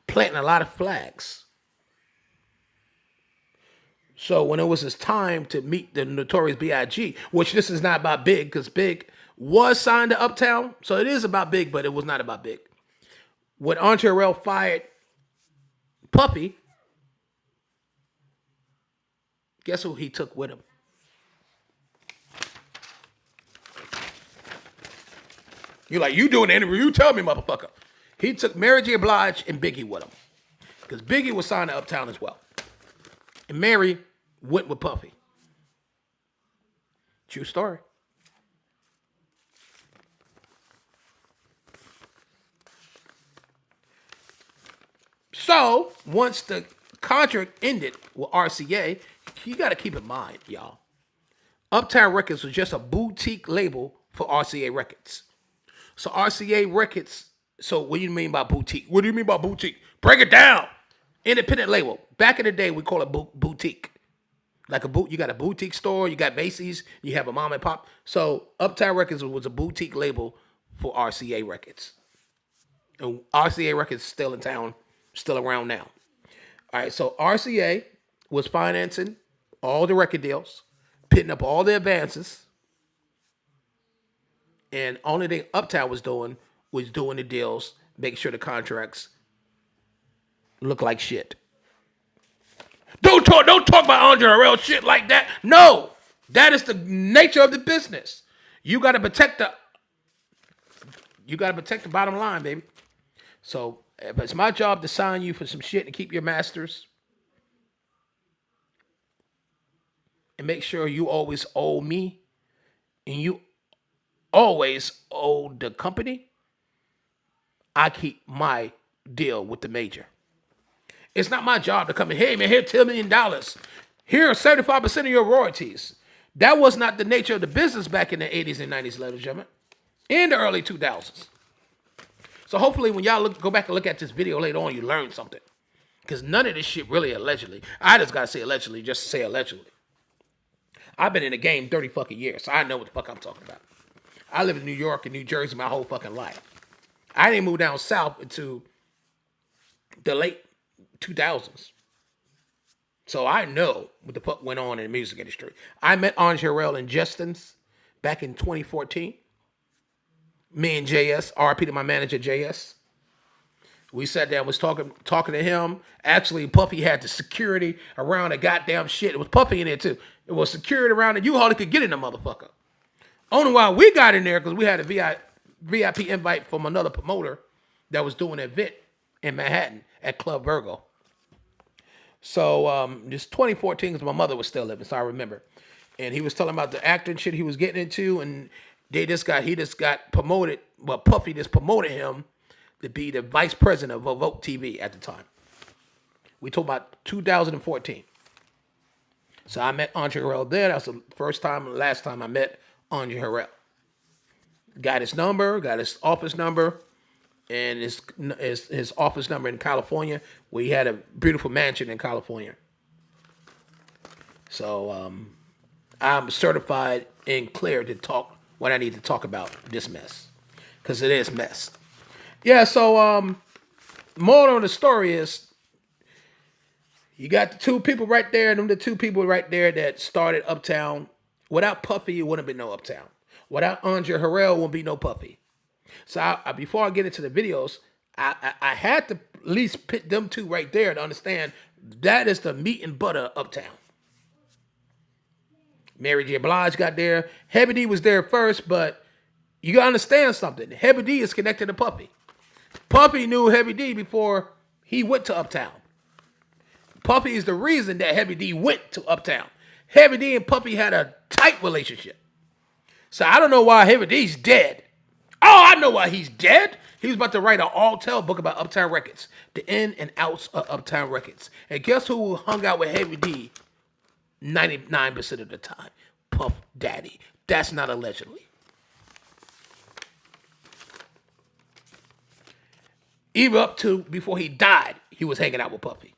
planting a lot of flags. So when it was his time to meet the Notorious B.I.G., which this is not about Big, because Big was signed to Uptown, so it is about Big, but it was not about Big. When Andre Harrell fired Puffy, guess who he took with him? You're like, you doing the interview, you tell me, motherfucker. He took Mary J. Blige and Biggie with him. Because Biggie was signed to Uptown as well. And Mary went with Puffy. True story. So, once the contract ended with RCA, you got to keep in mind, y'all. Uptown Records was just a boutique label for RCA Records. So RCA Records, so what do you mean by boutique? What do you mean by boutique? Break it down. Independent label. Back in the day, we call it boutique. Like you got a boutique store, you got Macy's, you have a mom and pop. So Uptown Records was a boutique label for RCA Records. And RCA Records is still in town, still around now. All right, so RCA was financing all the record deals, pitting up all the advances. And only thing Uptown was doing the deals, making sure the contracts look like shit. Don't talk about Andre Harrell shit like that. No, that is the nature of the business. You gotta protect the bottom line, baby. So if it's my job to sign you for some shit and keep your masters, and make sure you always owe me, and you always owe the company, I keep my deal with the major. It's not my job to come in, hey man, here $10 million. Here are 75% of your royalties. That was not the nature of the business back in the 80s and 90s, ladies and gentlemen. In the early 2000s. So hopefully when y'all go back and look at this video later on, you learn something. Because none of this shit really allegedly. I just got to say allegedly, just to say allegedly. I've been in the game 30 fucking years, so I know what the fuck I'm talking about. I live in New York and New Jersey my whole fucking life. I didn't move down south until the late 2000s. So I know what the fuck went on in the music industry. I met Andre Harrell in Justin's back in 2014. Me and JS, RP to my manager JS. We sat there, was talking to him. Actually, Puffy had the security around the goddamn shit. It was Puffy in there too. It was security around it. You hardly could get in the motherfucker. Only why we got in there because we had a VIP invite from another promoter that was doing an event in Manhattan at Club Virgo. So this 2014 because my mother was still living, so I remember. And he was telling about the acting shit he was getting into, and he just got promoted. Well, Puffy just promoted him to be the vice president of Vogue TV at the time. We talked about 2014. So I met Andre Harrell there. That was the first time and last time I met Andre Harrell. Got his number, got his office number, and his office number in California, where he had a beautiful mansion in California. So I'm certified and clear to talk what I need to talk about this mess. Because it is mess. Yeah, so moral of the story is you got the two people right there, and them the two people right there that started Uptown. Without Puffy, it wouldn't have been no Uptown. Without Andre Harrell, wouldn't be no Puffy. So before I get into the videos, I had to at least put them two right there to understand that is the meat and butter of Uptown. Mary J. Blige got there. Heavy D was there first, but you gotta understand something. Heavy D is connected to Puffy. Puffy knew Heavy D before he went to Uptown. Puffy is the reason that Heavy D went to Uptown. Heavy D and Puffy had a tight relationship. So I don't know why Heavy D's dead. Oh, I know why he's dead. He was about to write an all-tell book about Uptown Records. The in and outs of Uptown Records. And guess who hung out with Heavy D 99% of the time? Puff Daddy. That's not allegedly. Even up to before he died, he was hanging out with Puffy.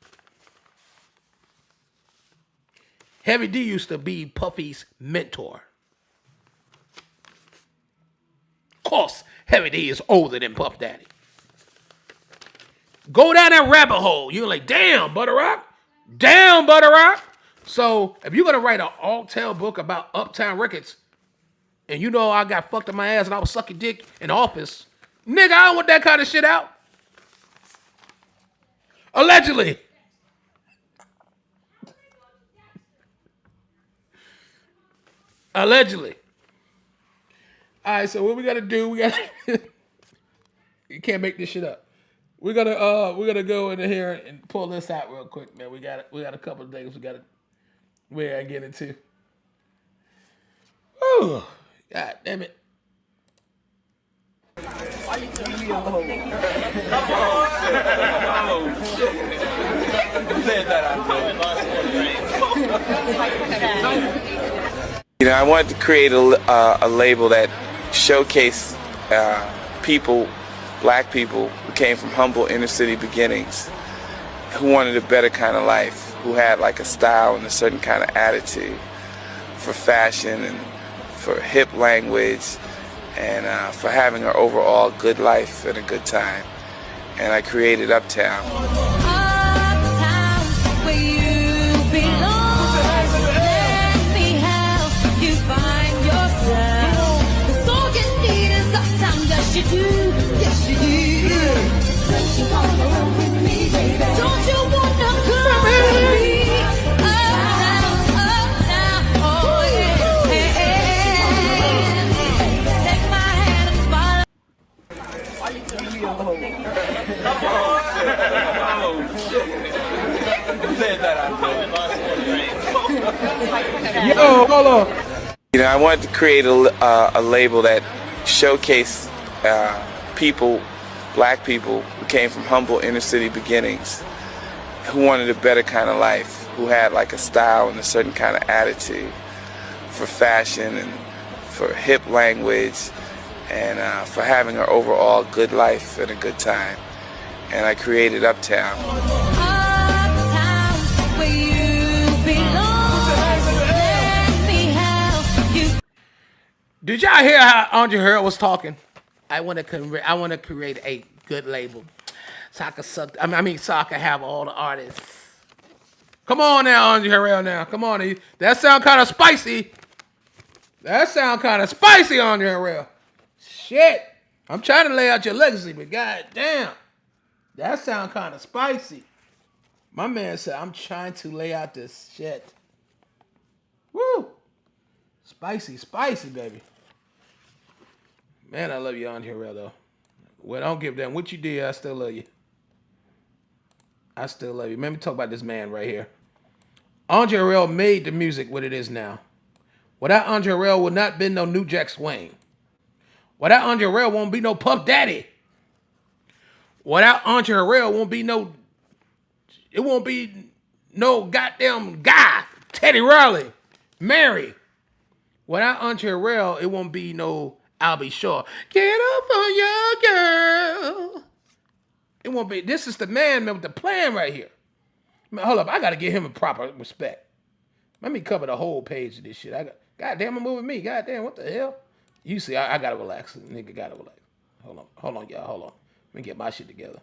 Heavy D used to be Puffy's mentor. Of course, Heavy D is older than Puff Daddy. Go down that rabbit hole. You're like, damn, Butterrock. Damn, Butterrock. So, if you're going to write an all-tell book about Uptown Records, and you know I got fucked in my ass and I was sucking dick in the office, nigga, I don't want that kind of shit out. Allegedly. Allegedly. All right, so what we got to do, you can't make this shit up. We're gonna go in here and pull this out real quick, man. We got a couple of things we gotta get into. Oh, God damn it. Why you telling me alone? Oh, shit. You said that You know, I wanted to create a label that showcased people, black people who came from humble inner city beginnings, who wanted a better kind of life, who had like a style and a certain kind of attitude for fashion and for hip language and for having an overall good life and a good time. And I created Uptown. Uptown, where you belong. Let me help you find yourself. 'Cause all you need is Uptown, yes you do, yes you do. Don't you wanna run with me, baby? Don't you wanna come with me? Uptown, Uptown, oh yeah. Take my hand and follow. Why you telling me alone? Oh, shit. You said that Yo, hold on. You know, I wanted to create a label that showcased people, black people who came from humble inner city beginnings, who wanted a better kind of life, who had like a style and a certain kind of attitude for fashion and for hip language and for having an overall good life and a good time. And I created Uptown. Uptown, where you belong. Let me help you. Did y'all hear how Andre Harrell was talking? I want to create a good label, so I can so I can have all the artists Come on now, Andre Harrell. Now, come on. That sound kind of spicy. That sound kind of spicy, Andre Harrell. Shit. I'm trying to lay out your legacy, but god damn, that sound kind of spicy. My man said, I'm trying to lay out this shit. Woo. Spicy, spicy, baby. Man, I love you, Andre Harrell, though. Well, I don't give a damn what you did. I still love you. I still love you. Let me talk about this man right here. Andre Harrell made the music what it is now. Without Andre Harrell would not been no New Jack Swing. Without Andre Harrell won't be no Puff Daddy. Without Andre Harrell won't be no goddamn Guy, Teddy Riley, Mary. Without Andre Harrell, it won't be no I'll Be Sure. Get up on your girl. It won't be. This is the man with the plan right here. Man, hold up, I gotta give him a proper respect. Let me cover the whole page of this shit. Goddamn, I'm moving me. Goddamn, what the hell? You see, I gotta relax. Nigga gotta relax. Hold on, y'all. Hold on. Let me get my shit together.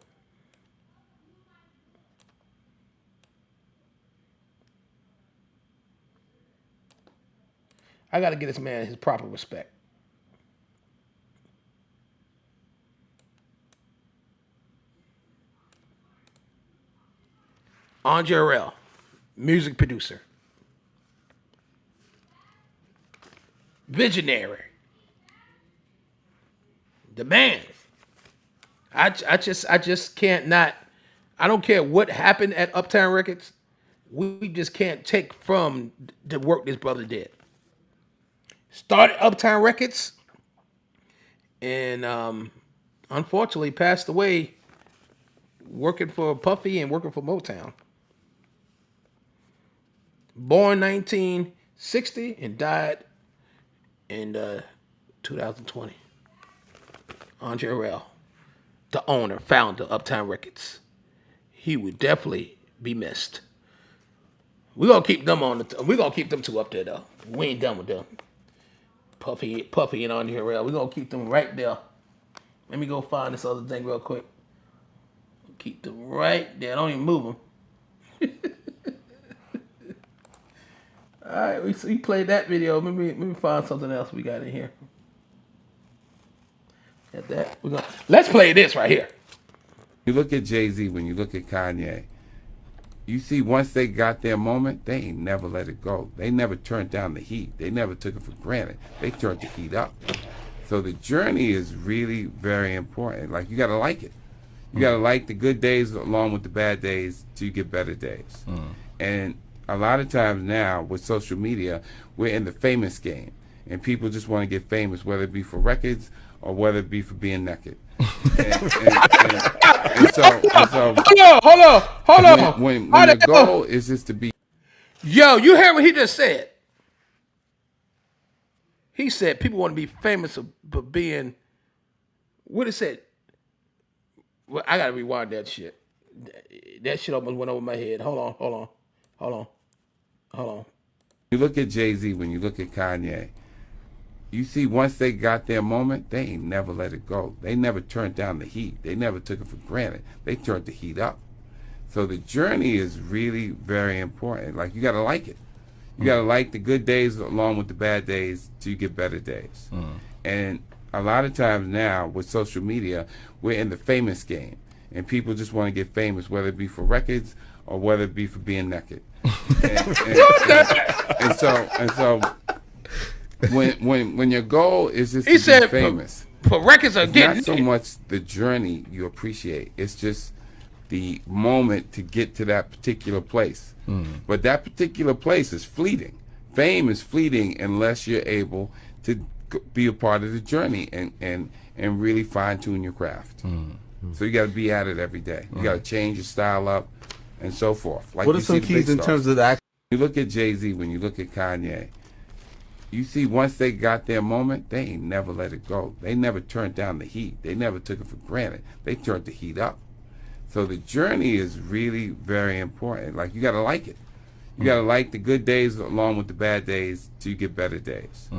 I gotta get this man his proper respect. Andre Harrell, music producer. Visionary. The man. I just can't not. I don't care what happened at Uptown Records. We just can't take from the work this brother did. Started Uptown Records and unfortunately passed away working for Puffy and working for Motown. Born 1960 and died in 2020. Andre Harrell, the owner, founder of Uptown Records. He would definitely be missed. We're gonna keep them we're gonna keep them two up there though. We ain't done with them. Puffy and Andre Harrell. We're gonna keep them right there. Let me go find this other thing real quick. Keep them right there. Don't even move them. All right, we played that video. Let me find something else we got in here. Got that. Let's play this right here. You look at Jay-Z, when you look at Kanye, you see once they got their moment, they ain't never let it go. They never turned down the heat. They never took it for granted. They turned the heat up. So the journey is really very important. Like, you got to like it. You got to like the good days along with the bad days till you get better days. And a lot of times now with social media, we're in the famous game. And people just want to get famous, whether it be for records or whether it be for being naked. and so Hold on. When the goal is just to be. Yo, you hear what he just said? He said people want to be famous for being. What it said? Well, I gotta rewind that shit. That shit almost went over my head. Hold on. You look at Jay-Z, when you look at Kanye, you see once they got their moment, they ain't never let it go. They never turned down the heat. They never took it for granted. They turned the heat up. So the journey is really very important. Like, you got to like it. You got to like the good days along with the bad days till you get better days. And a lot of times now with social media, we're in the famous game. And people just want to get famous, whether it be for records or whether it be for being naked. and so when your goal is just to be famous, for records are getting not so much the journey you appreciate. It's just the moment to get to that particular place. But that particular place is fleeting. Fame is fleeting unless you're able to be a part of the journey and really fine tune your craft. So you got to be at it every day. You got to change your style up and so forth. Like, what are some keys in terms of that? You look at Jay-Z, when you look at Kanye, you see once they got their moment, they ain't never let it go. They never turned down the heat. They never took it for granted. They turned the heat up. So the journey is really very important. Like, you got to like it. You got to like the good days along with the bad days till you get better days.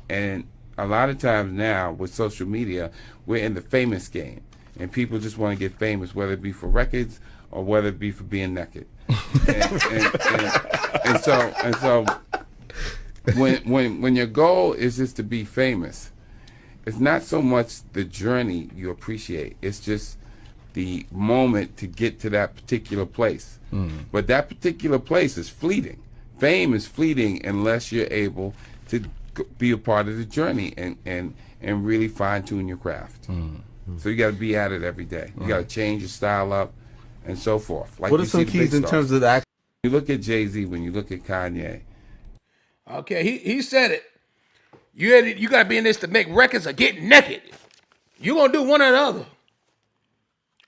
And a lot of times now with social media, we're in the famous game. And people just want to get famous, whether it be for records or whether it be for being naked. And so when your goal is just to be famous, it's not so much the journey you appreciate. It's just the moment to get to that particular place. But that particular place is fleeting. Fame is fleeting unless you're able to be a part of the journey and really fine tune your craft. So you got to be at it every day. You got to change your style up and so forth. Like What are you some see the big keys in stars. terms of the act? You look at Jay-Z, when you look at Kanye, Okay, he said it. You got to be in this to make records or get naked. You gonna do one or the other.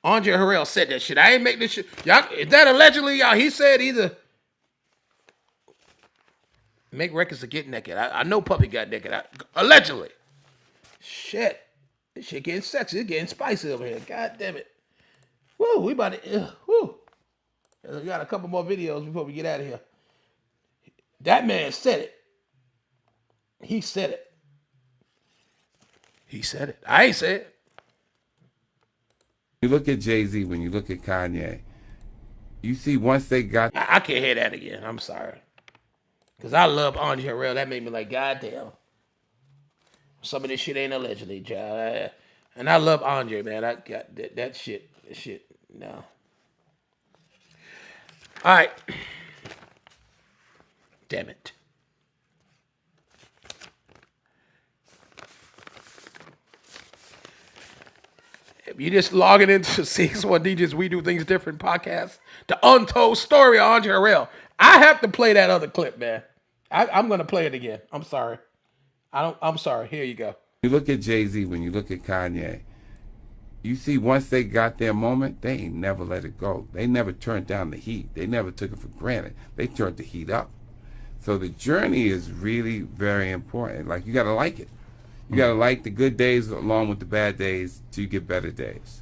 Andre Harrell said that shit. I ain't make this shit. Y'all, is that allegedly, y'all? He said either make records or get naked. I know Puppy got naked. Allegedly. Shit. This shit getting sexy. It's getting spicy over here. God damn it. Woo, we about to, woo. We got a couple more videos before we get out of here. That man said it. He said it. He said it. I ain't said it. you look at Jay-Z, when you look at Kanye, you see once they got I can't hear that again. I'm sorry. Because I love Andre Harrell. That made me like, God damn. Some of this shit ain't allegedly, child. And I love Andre, man. I got that shit. That shit, no. All right. Damn it. If you just logging into Cx1DJs, We Do Things Different podcast, the Untold story of Andre Harrell. I have to play that other clip, man. I'm gonna play it again. I'm sorry. I'm sorry. Here you go. you look at Jay-Z, when you look at Kanye, you see once they got their moment, they ain't never let it go. They never turned down the heat. They never took it for granted. They turned the heat up. So the journey is really very important. Like, you got to like it. You got to like the good days along with the bad days till you get better days.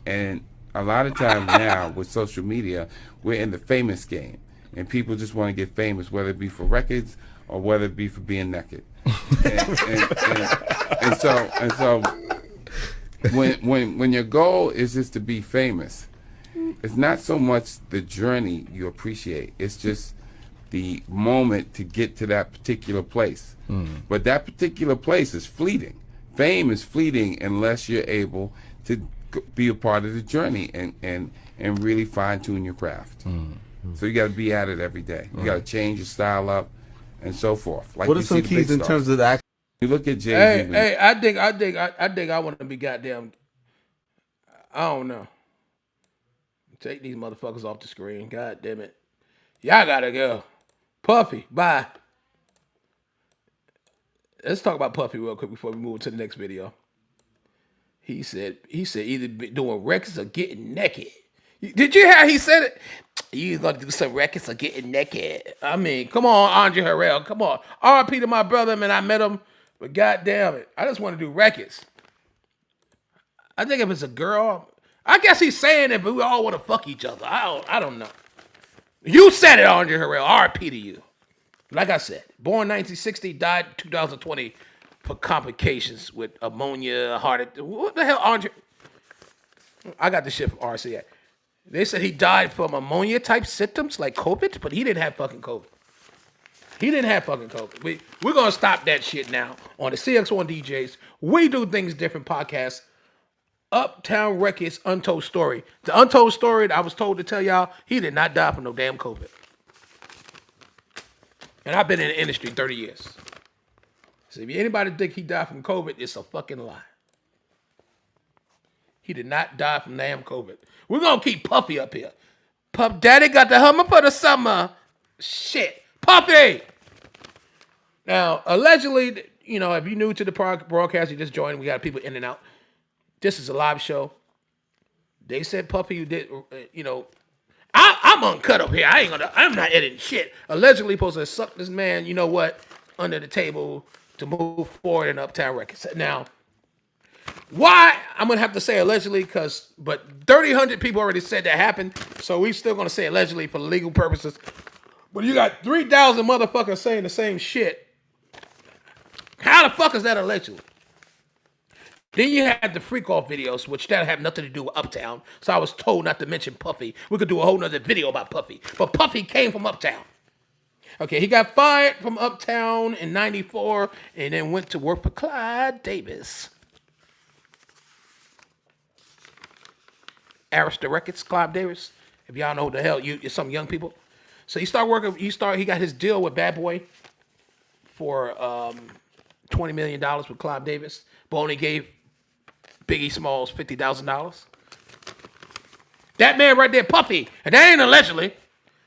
And a lot of times now with social media, we're in the famous game. And people just want to get famous, whether it be for records or whether it be for being naked. And so when your goal is just to be famous, it's not so much the journey you appreciate. It's just the moment to get to that particular place. But that particular place is fleeting. Fame is fleeting unless you're able to be a part of the journey and really fine tune your craft. So you got to be at it every day. You got to change your style up and so forth. Like What are you some see the keys big in stars. terms of the act? You look at Jay-Z. Hey, I think I want to be goddamn. I don't know. Take these motherfuckers off the screen. God damn it. Y'all gotta go. Puffy, bye. Let's talk about Puffy real quick before we move to the next video. He said either be doing records or getting naked. Did you hear how he said it? You gonna do some records or getting naked? I mean, come on, Andre Harrell, come on. R.I.P. to my brother, man. I met him, but goddamn it, I just want to do records. I think if it's a girl, I guess he's saying it, but we all want to fuck each other. I don't know. You said it, Andre Harrell. R.I.P. to you. Like I said, born 1960, died 2020 for complications with ammonia, heart attack. What the hell, Andre? I got the shit from RCA. They said he died from ammonia type symptoms like COVID, but he didn't have fucking COVID. He didn't have fucking COVID. We're going to stop that shit now on the Cx1DJs. We Do Things Different podcast. Uptown Records Untold Story. The Untold Story that I was told to tell y'all, he did not die from no damn COVID. And I've been in the industry 30 years. So if anybody think he died from COVID, it's a fucking lie. He did not die from damn COVID. We're going to keep Puffy up here. Puff Daddy got the Hummer for the summer. Shit. Puffy! Now, allegedly, you know, if you're new to the broadcast, you just joined, we got people in and out. This is a live show. They said Puffy did, you know, I'm uncut up here. I'm not editing shit. Allegedly supposed to suck this man, you know what, under the table to move forward in Uptown Records. Now, why? I'm going to have to say allegedly but 300 people already said that happened, so we still going to say allegedly for legal purposes. But you got 3,000 motherfuckers saying the same shit. How the fuck is that allegedly? Then you had the freak off videos, which that have nothing to do with Uptown. So I was told not to mention Puffy. We could do a whole nother video about Puffy. But Puffy came from Uptown. Okay, he got fired from Uptown in 94 and then went to work for Clyde Davis. Arista Records, Clyde Davis. If y'all know who the hell, you're some young people. So he got his deal with Bad Boy for $20 million with Clyde Davis, but only gave Biggie Smalls $50,000. That man right there, Puffy, and that ain't allegedly.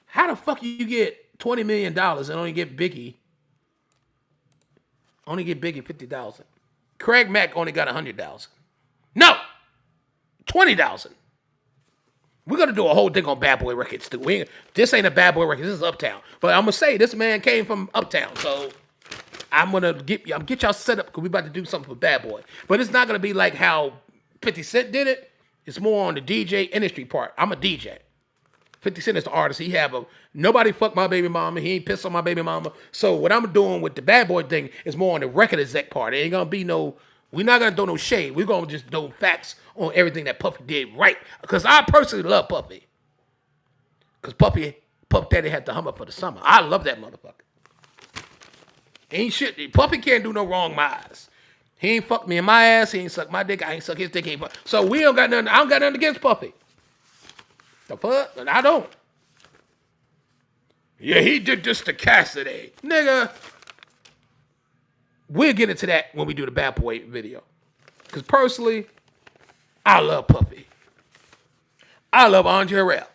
How the fuck you get $20 million and only get Biggie $50,000? Craig Mack only got $100,000. No, $20,000. We're gonna do a whole thing on Bad Boy Records too. This ain't a Bad Boy Records. This is Uptown. But I'm gonna say this man came from Uptown, so I'm gonna get y'all set up because we about to do something for Bad Boy. But it's not gonna be like how 50 Cent did it. It's more on the DJ industry part. I'm a DJ. 50 Cent is the artist. Nobody fucked my baby mama. He ain't pissed on my baby mama. So what I'm doing with the Bad Boy thing is more on the record exec part. It ain't gonna be we're not gonna do no shade. We're gonna just do facts on everything that Puffy did right. Because I personally love Puffy. Because Puff Daddy had the Hummer for the summer. I love that motherfucker. Ain't shit. Puffy can't do no wrong my eyes. He ain't fucked me in my ass. He ain't sucked my dick. I ain't sucked his dick. So we don't got nothing. I don't got nothing against Puffy. The fuck? I don't. Yeah, he did this to Cassidy. Nigga. We'll get into that when we do the Bad Boy video. Because personally, I love Puffy. I love Andre Harrell.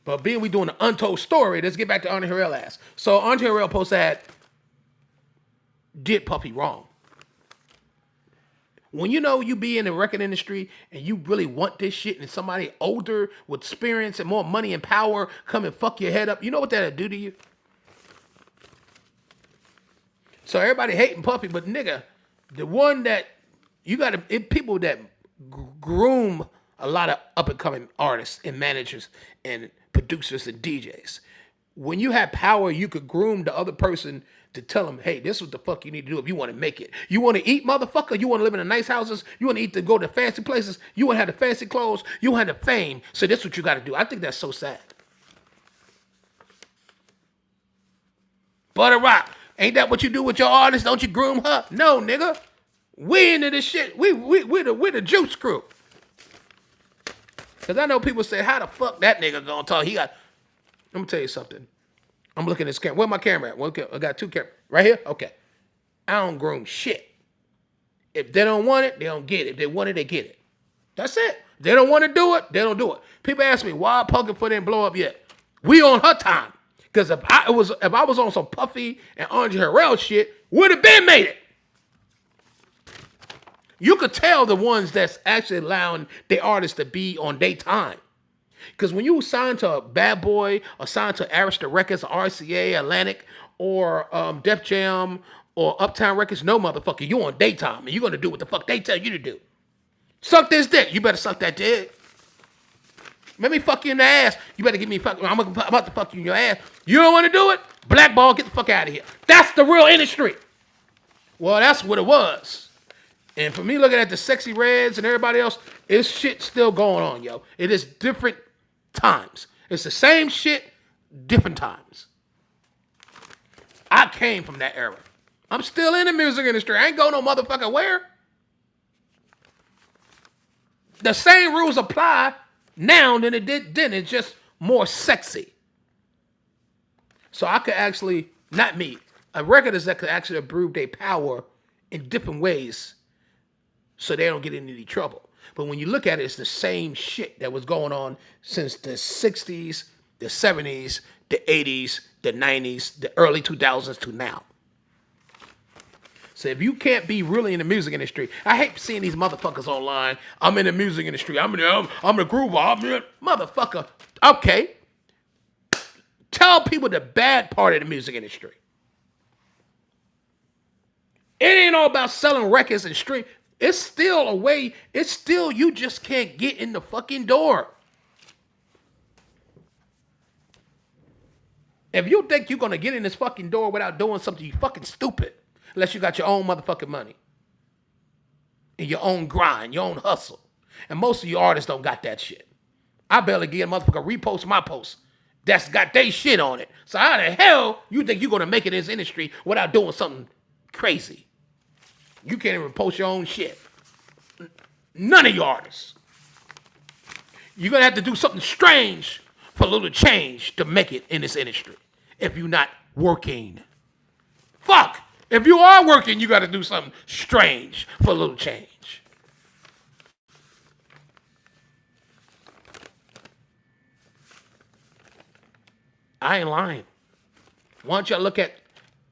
But being we doing an untold story, let's get back to Andre Harrell ass. So Andre Harrell posted that did Puffy wrong. When you know you be in the record industry and you really want this shit and somebody older with experience and more money and power come and fuck your head up, you know what that'll do to you? So everybody hating Puffy, but nigga, the one that you got to, people that groom a lot of up and coming artists and managers and producers and DJs. When you have power, you could groom the other person to tell them, hey, this is what the fuck you need to do if you want to make it. You want to eat, motherfucker? You want to live in the nice houses? You want to eat to go to fancy places? You want to have the fancy clothes? You want to have the fame? So this is what you got to do. I think that's so sad. ButterRock, ain't that what you do with your artists? Don't you groom her? No, nigga. We into this shit. We're the juice crew. Because I know people say, how the fuck that nigga gonna talk? Let me tell you something. I'm looking at this camera. Where my camera at? Okay, I got two cameras. Right here? Okay. I don't groom shit. If they don't want it, they don't get it. If they want it, they get it. That's it. If they don't want to do it, they don't do it. People ask me, why Pumpkin Foot didn't blow up yet? We on her time. Because if I was on some Puffy and Andre Harrell shit, would have been made it. You could tell the ones that's actually allowing their artists to be on their time. Because when you sign to a Bad Boy or sign to Arista Records or RCA, Atlantic, or Def Jam or Uptown Records, no motherfucker, you on daytime and you're going to do what the fuck they tell you to do. Suck this dick. You better suck that dick. Let me fuck you in the ass. You better give me fuck. I'm about to fuck you in your ass. You don't want to do it? Blackball, get the fuck out of here. That's the real industry. Well, that's what it was. And for me looking at the Sexy Reds and everybody else, it's shit still going on, yo. It is different times. It's the same shit, different times. I came from that era. I'm still in the music industry. I ain't going no motherfucking where. The same rules apply now than it did then. It's just more sexy. So I could actually, not me, a record is that could actually improve their power in different ways so they don't get into any trouble. But when you look at it, it's the same shit that was going on since the 60s, the 70s, the 80s, the 90s, the early 2000s to now. So if you can't be really in the music industry, I hate seeing these motherfuckers online. I'm in the music industry. I'm the groover. Motherfucker. Okay. Tell people the bad part of the music industry. It ain't all about selling records and stream. It's still a way. It's still, you just can't get in the fucking door. If you think you're going to get in this fucking door without doing something, you fucking stupid. Unless you got your own motherfucking money. and your own grind, your own hustle. And most of you artists don't got that shit. I barely get a motherfucker repost my post that's got they shit on it. So how the hell you think you're gonna make it in this industry without doing something crazy? You can't even post your own shit. None of you artists. You're gonna have to do something strange for a little change to make it in this industry. If you're not working. Fuck! If you are working, you gotta do something strange for a little change. I ain't lying. Why don't y'all look at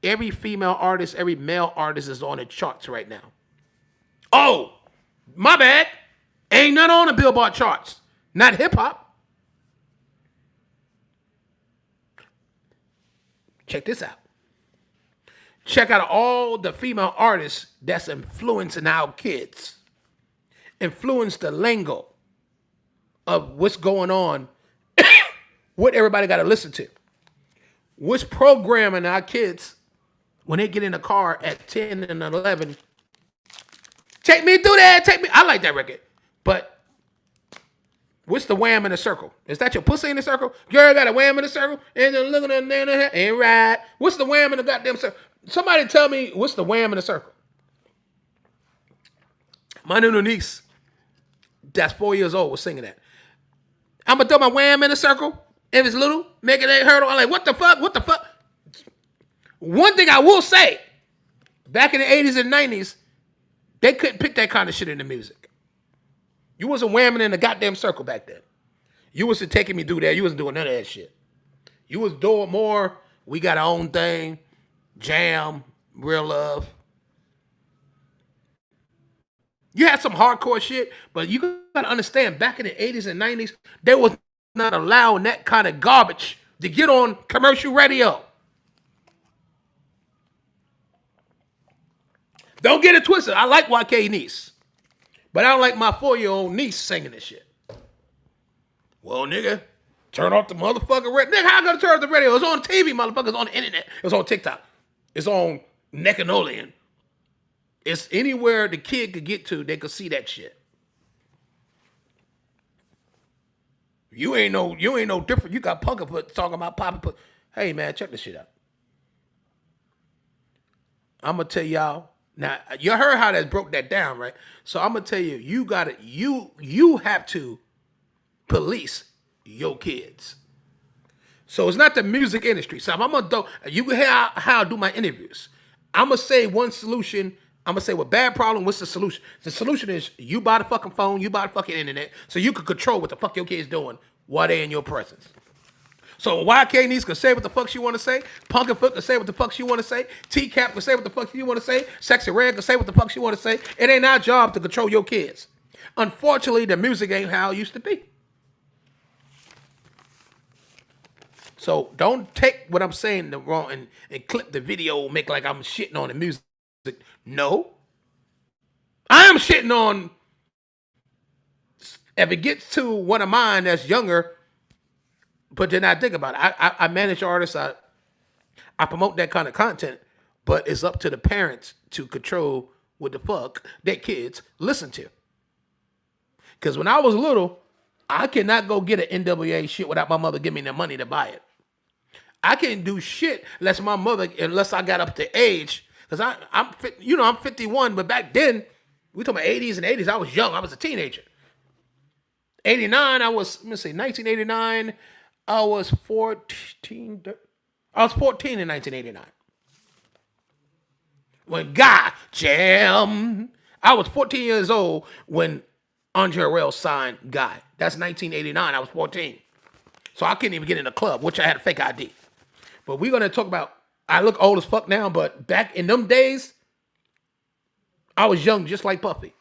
every female artist, every male artist is on the charts right now. Oh, my bad. Ain't none on the Billboard charts. Not hip hop. Check this out. Check out all the female artists that's influencing our kids. Influence the lingo of what's going on, what everybody got to listen to. What's programming our kids when they get in the car at 10 and 11? Take me through that. Take me. I like that record. But what's the wham in the circle? Is that your pussy in the circle? Girl got a wham in the circle? And then looking at the and right. What's the wham in the goddamn circle? Somebody tell me what's the wham in the circle. My little niece, that's 4 years old, was singing that. I'm going to throw my wham in the circle. If it's little, make it a hurdle. I'm like, what the fuck? What the fuck? One thing I will say, back in the 80s and 90s, they couldn't pick that kind of shit in the music. You wasn't whamming in the goddamn circle back then. You wasn't taking me through that. You wasn't doing none of that shit. You was doing more, we got our own thing, jam, real love. You had some hardcore shit, but you gotta understand, back in the 80s and 90s, they was not allowing that kind of garbage to get on commercial radio. Don't get it twisted. I like YK niece, but I don't like my 4-year-old niece singing this shit. Well, nigga, turn off the motherfucking radio. Nigga, how I gonna turn off the radio? It's on TV, motherfucker. It's on the internet. It's on TikTok. It's on Nickelodeon. It's anywhere the kid could get to, they could see that shit. You ain't no different. You got Punkerfoot talking about popping. Hey man, check this shit out. I'm gonna tell y'all. Now you heard how that broke that down, right? So I'm gonna tell you, you have to police your kids. So it's not the music industry. So I'm gonna do. You can hear how I do my interviews. I'm gonna say one solution. I'm gonna say, with bad problem, what's the solution? The solution is you buy the fucking phone, you buy the fucking internet, so you can control what the fuck your kids doing while they in your presence. So YK Niece can say what the fuck she want to say, Punkerfoot can say what the fuck she want to say, T-Cap can say what the fuck she want to say, Sexy Red can say what the fuck she want to say. It ain't our job to control your kids. Unfortunately, the music ain't how it used to be. So don't take what I'm saying the wrong and clip the video, make like I'm shitting on the music. No. I am shitting on, if it gets to one of mine that's younger, but then I think about it. I manage artists, I promote that kind of content, but it's up to the parents to control what the fuck their kids listen to. Because when I was little, I cannot go get an NWA shit without my mother giving me the money to buy it. I can't do shit unless I got up to age. Because I'm 51, but back then, we talking about 80s and 80s, I was young. I was a teenager. 89, 1989, I was 14. I was 14 in 1989. When God Jam, I was 14 years old when Untold Harrell signed Guy. That's 1989. I was 14. So I couldn't even get in the club, which I had a fake ID. But we're going to talk about, I look old as fuck now, but back in them days, I was young just like Puffy.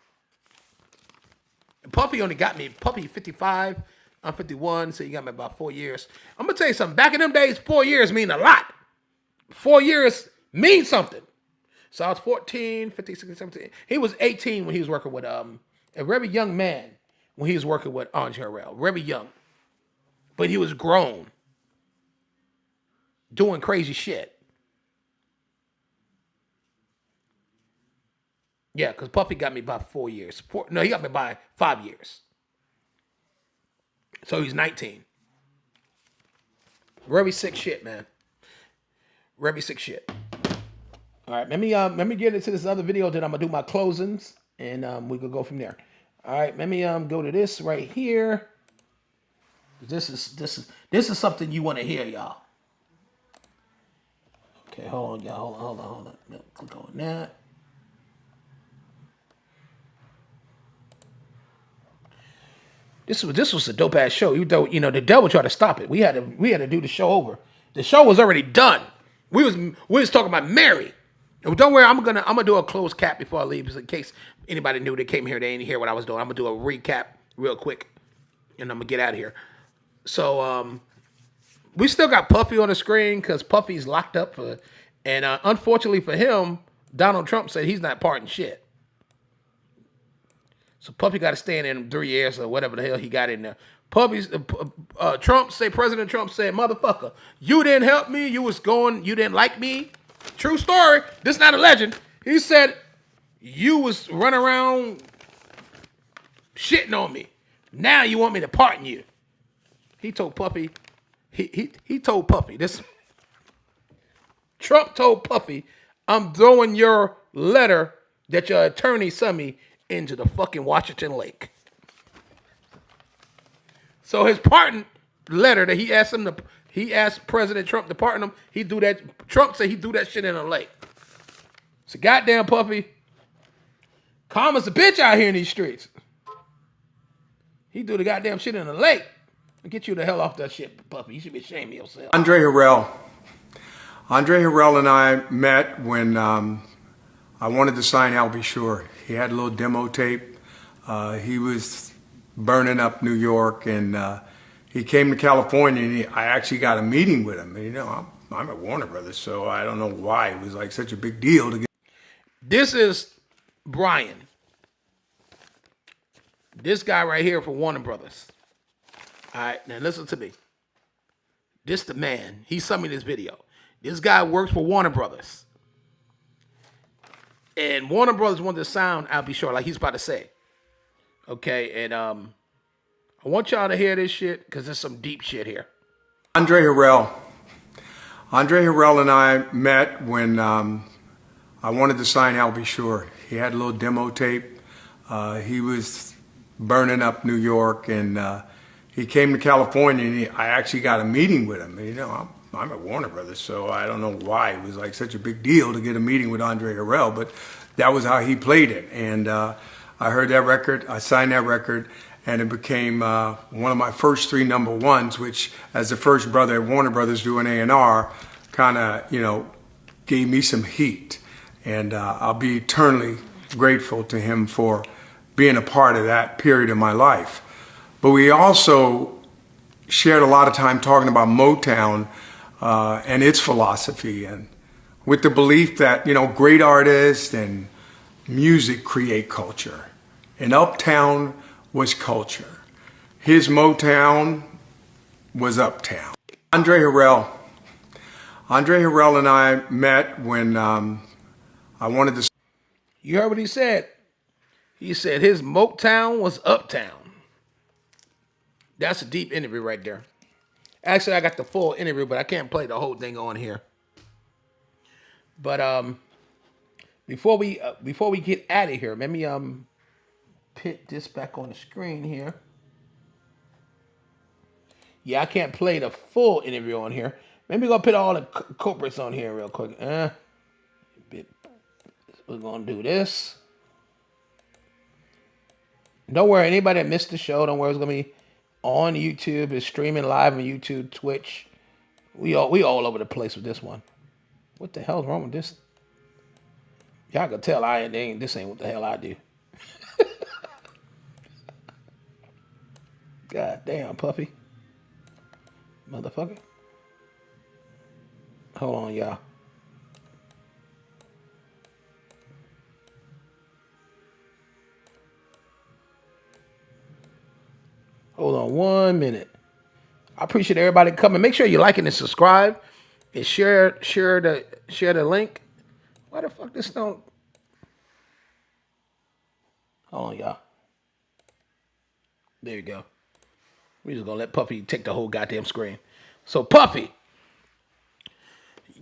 And Puffy only got me, Puffy 55, I'm 51, so he got me about 4 years. I'm going to tell you something. Back in them days, 4 years mean a lot. 4 years mean something. So I was 14, 15, 16, 17. He was 18 when he was working with a very young man when he was working with Untold Harrell. Very young. But he was grown. Doing crazy shit. Yeah, because Puffy got me by 4 years. No, he got me by 5 years. So he's 19. Very sick shit, man. Very sick shit. All right, let me get into this other video. Then I'm gonna do my closings, and we could go from there. All right, let me go to this right here. This is something you want to hear, y'all. Okay, hold on, y'all. Hold on. Click on that. This was a dope ass show. Even though the devil tried to stop it, we had to do the show over. The show was already done. We was talking about Mary. And don't worry, I'm gonna do a closed cap before I leave, just in case anybody new that came here, they didn't hear what I was doing. I'm gonna do a recap real quick, and I'm gonna get out of here. So we still got Puffy on the screen because Puffy's locked up and unfortunately for him, Donald Trump said he's not parting shit. So Puffy got to stay in there 3 years or whatever the hell he got in there. President Trump said, motherfucker, you didn't help me. You didn't like me. True story. This is not a legend. He said, you was running around shitting on me. Now you want me to pardon you. He told Puffy, he told Puffy this. Trump told Puffy, I'm throwing your letter that your attorney sent me into the fucking Washington Lake. So his pardon letter that he asked President Trump to pardon him, Trump said he threw that shit in a lake. So goddamn Puffy, karma's a bitch out here in these streets. He threw the goddamn shit in a lake. Get you the hell off that shit, Puffy. You should be ashamed of yourself. Andre Harrell and I met when I wanted to sign I'll Be Sure. He had a little demo tape. He was burning up New York, and he came to California, and I actually got a meeting with him. And, I'm at Warner Brothers, so I don't know why it was like such a big deal to get. This is Brian. This guy right here for Warner Brothers. All right, now listen to me. This the man. He sent me this video. This guy works for Warner Brothers. And Warner Brothers wanted to sound, I'll Be Sure, like he's about to say. Okay, and I want y'all to hear this shit because there's some deep shit here. Andre Harrell and I met when I wanted to sign I'll Be Sure. He had a little demo tape. He was burning up New York, and he came to California, and I actually got a meeting with him. And, I'm at Warner Brothers, so I don't know why it was like such a big deal to get a meeting with Andre Harrell, but that was how he played it. And I heard that record, I signed that record, and it became one of my first 3 number ones, which, as the first brother at Warner Brothers doing A&R, kind of, gave me some heat. And I'll be eternally grateful to him for being a part of that period of my life. But we also shared a lot of time talking about Motown and its philosophy, and with the belief that, great artists and music create culture. And Uptown was culture. His Motown was Uptown. Andre Harrell and I met when I wanted to. You heard what he said? He said his Motown was Uptown. That's a deep interview right there. Actually, I got the full interview, but I can't play the whole thing on here. But before we get out of here, let me put this back on the screen here. Yeah, I can't play the full interview on here. Maybe we're gonna put all the culprits on here real quick. We're gonna do this. Don't worry, anybody that missed the show, don't worry, it's gonna be on YouTube. It's streaming live on YouTube, Twitch. We all over the place with this one. What the hell's wrong with this? Y'all can tell this ain't what the hell I do. God damn, Puffy. Motherfucker. Hold on, y'all. Hold on 1 minute. I appreciate everybody coming. Make sure you like and subscribe and share the link. Why the fuck this don't? Hold on, y'all. There you go. We just gonna let Puffy take the whole goddamn screen. So Puffy,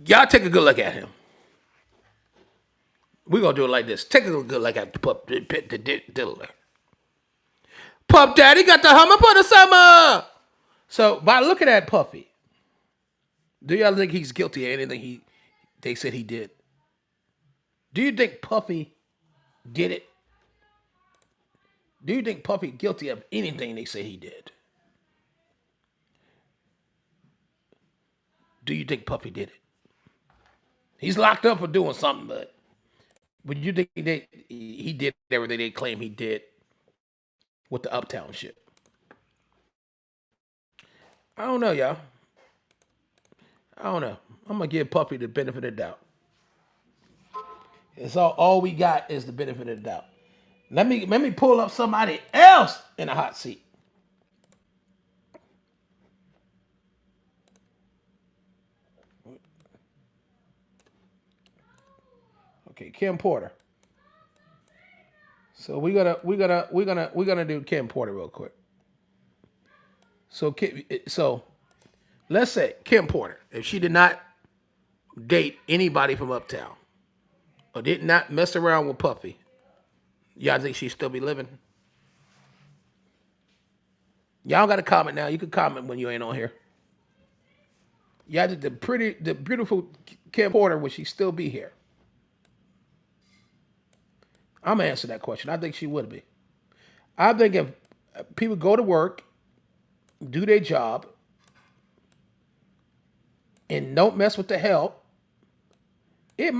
y'all take a good look at him. We're gonna do it like this. Take a good look at the diddler. Puff Daddy got the hummer for the summer. So by looking at Puffy, do y'all think he's guilty of anything they said he did? Do you think Puffy did it? Do you think Puffy guilty of anything they say he did? Do you think Puffy did it? He's locked up for doing something, but you think he did everything they claim he did with the Uptown shit? I don't know, y'all. I don't know. I'm gonna give Puffy the benefit of the doubt. It's all we got is the benefit of the doubt. Let me pull up somebody else in a hot seat. Okay, Kim Porter. So we're gonna do Kim Porter real quick. So let's say Kim Porter, if she did not date anybody from Uptown or did not mess around with Puffy, y'all think she'd still be living? Y'all got to comment now. You can comment when you ain't on here. Y'all think the beautiful Kim Porter, would she still be here? I'm gonna answer that question. I think she would be. I think if people go to work, do their job, and don't mess with the help, it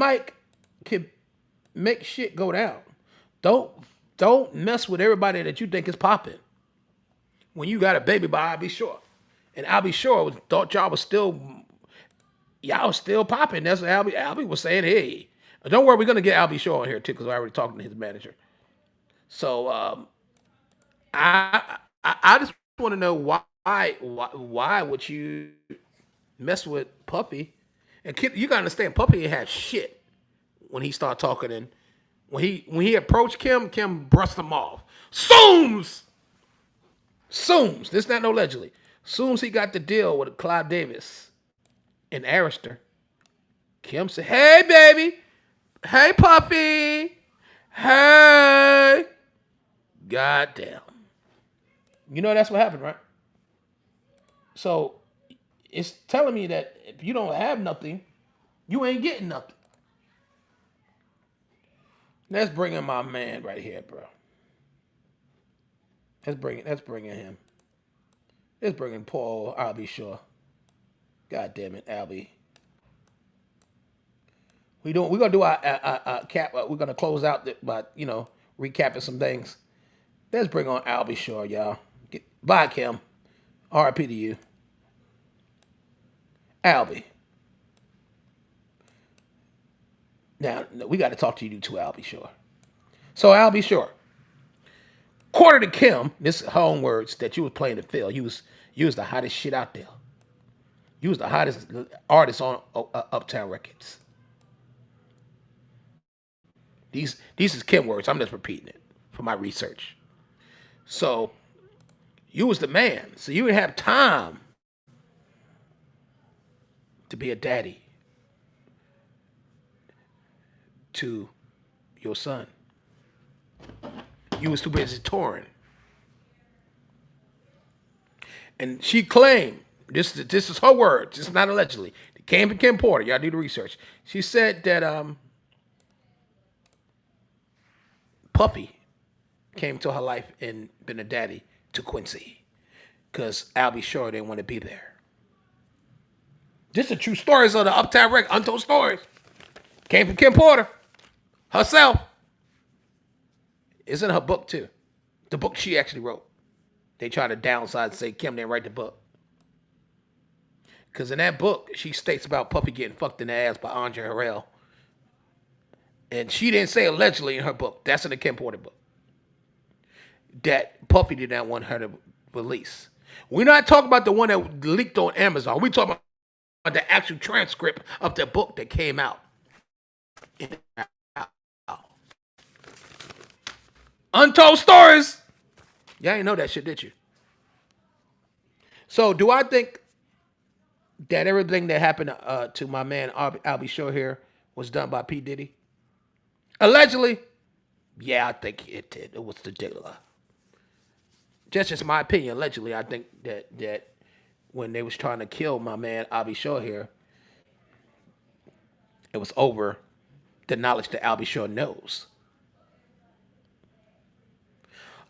could make shit go down. Don't mess with everybody that you think is popping. When you got a baby by I'll Be Sure. And I'll Be Sure thought y'all was still popping. That's what Albie was saying. Hey, don't worry, we're gonna get I'll Be Sure on here too, because I already talked to his manager. So I just want to know why would you mess with Puffy? And you gotta understand, Puffy ain't had shit when he started talking, and when he approached Kim brushed him off. Zooms. This not no allegedly. Soon as he got the deal with Clive Davis and Arista, Kim said, "Hey baby, hey Puffy, hey." Goddamn. You know that's what happened, right? So it's telling me that if you don't have nothing, you ain't getting nothing. Let's bring in my man right here, bro. Let's bring him. Let's bring in Paul. I'll Be Sure. God damn it, Albie. We're gonna do our cap. We're gonna close out by recapping some things. Let's bring on I'll Be Sure, y'all. Bye, Kim. R.I.P. to you. Albie. Now, we got to talk to you too, I'll Be Sure. So, I'll Be Sure. According to Kim, this is her own words, that you was playing the field. You was the hottest shit out there. You was the hottest artist on Uptown Records. These is Kim words. I'm just repeating it for my research. So, you was the man. So you didn't have time to be a daddy to your son. You was too busy touring. And she claimed, this is her words, this is not allegedly. It came from Kim Porter. Y'all do the research. She said that Puffy came to her life and been a daddy to Quincy, because I'll Be Sure didn't want to be there. Just the true stories of the Uptown Records, Untold Stories. Came from Kim Porter herself. It's in her book too. The book she actually wrote. They try to downsize and say Kim didn't write the book. Because in that book, she states about Puffy getting fucked in the ass by Andre Harrell. And she didn't say allegedly in her book. That's in the Kim Porter book. That Puffy did not want her to release. We're not talking about the one that leaked on Amazon. We're talking about the actual transcript of the book that came out. Untold stories. Y'all ain't know that shit, did you? So do I think that everything that happened to my man Albie Shore here was done by P. Diddy? Allegedly, yeah, I think it did. It was the dealer. Just my opinion. Allegedly, I think that when they was trying to kill my man Albie Shore here, it was over the knowledge that Albie Shore knows.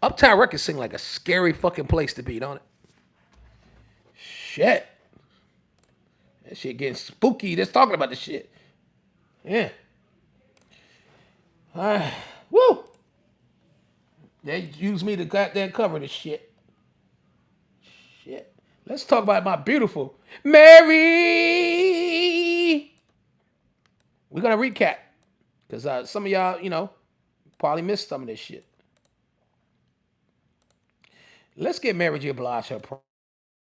Uptown Records seemed like a scary fucking place to be, don't it? Shit. That shit getting spooky just talking about this shit. Yeah. Woo. They use me to goddamn cover this shit. Shit. Let's talk about my beautiful Mary. We're going to recap. Because some of y'all, probably missed some of this shit. Let's get Mary J. Blige her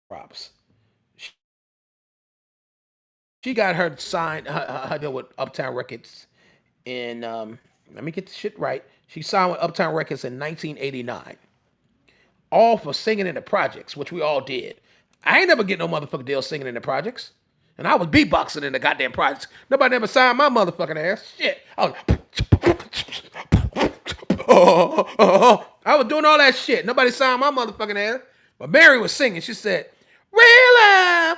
props. She got her signed, her deal with Uptown Records in, let me get the shit right. She signed with Uptown Records in 1989. All for singing in the projects, which we all did. I ain't never get no motherfucking deal singing in the projects. And I was beatboxing in the goddamn projects. Nobody ever signed my motherfucking ass. Shit. I was doing all that shit. Nobody signed my motherfucking ass. But Mary was singing. She said, real love.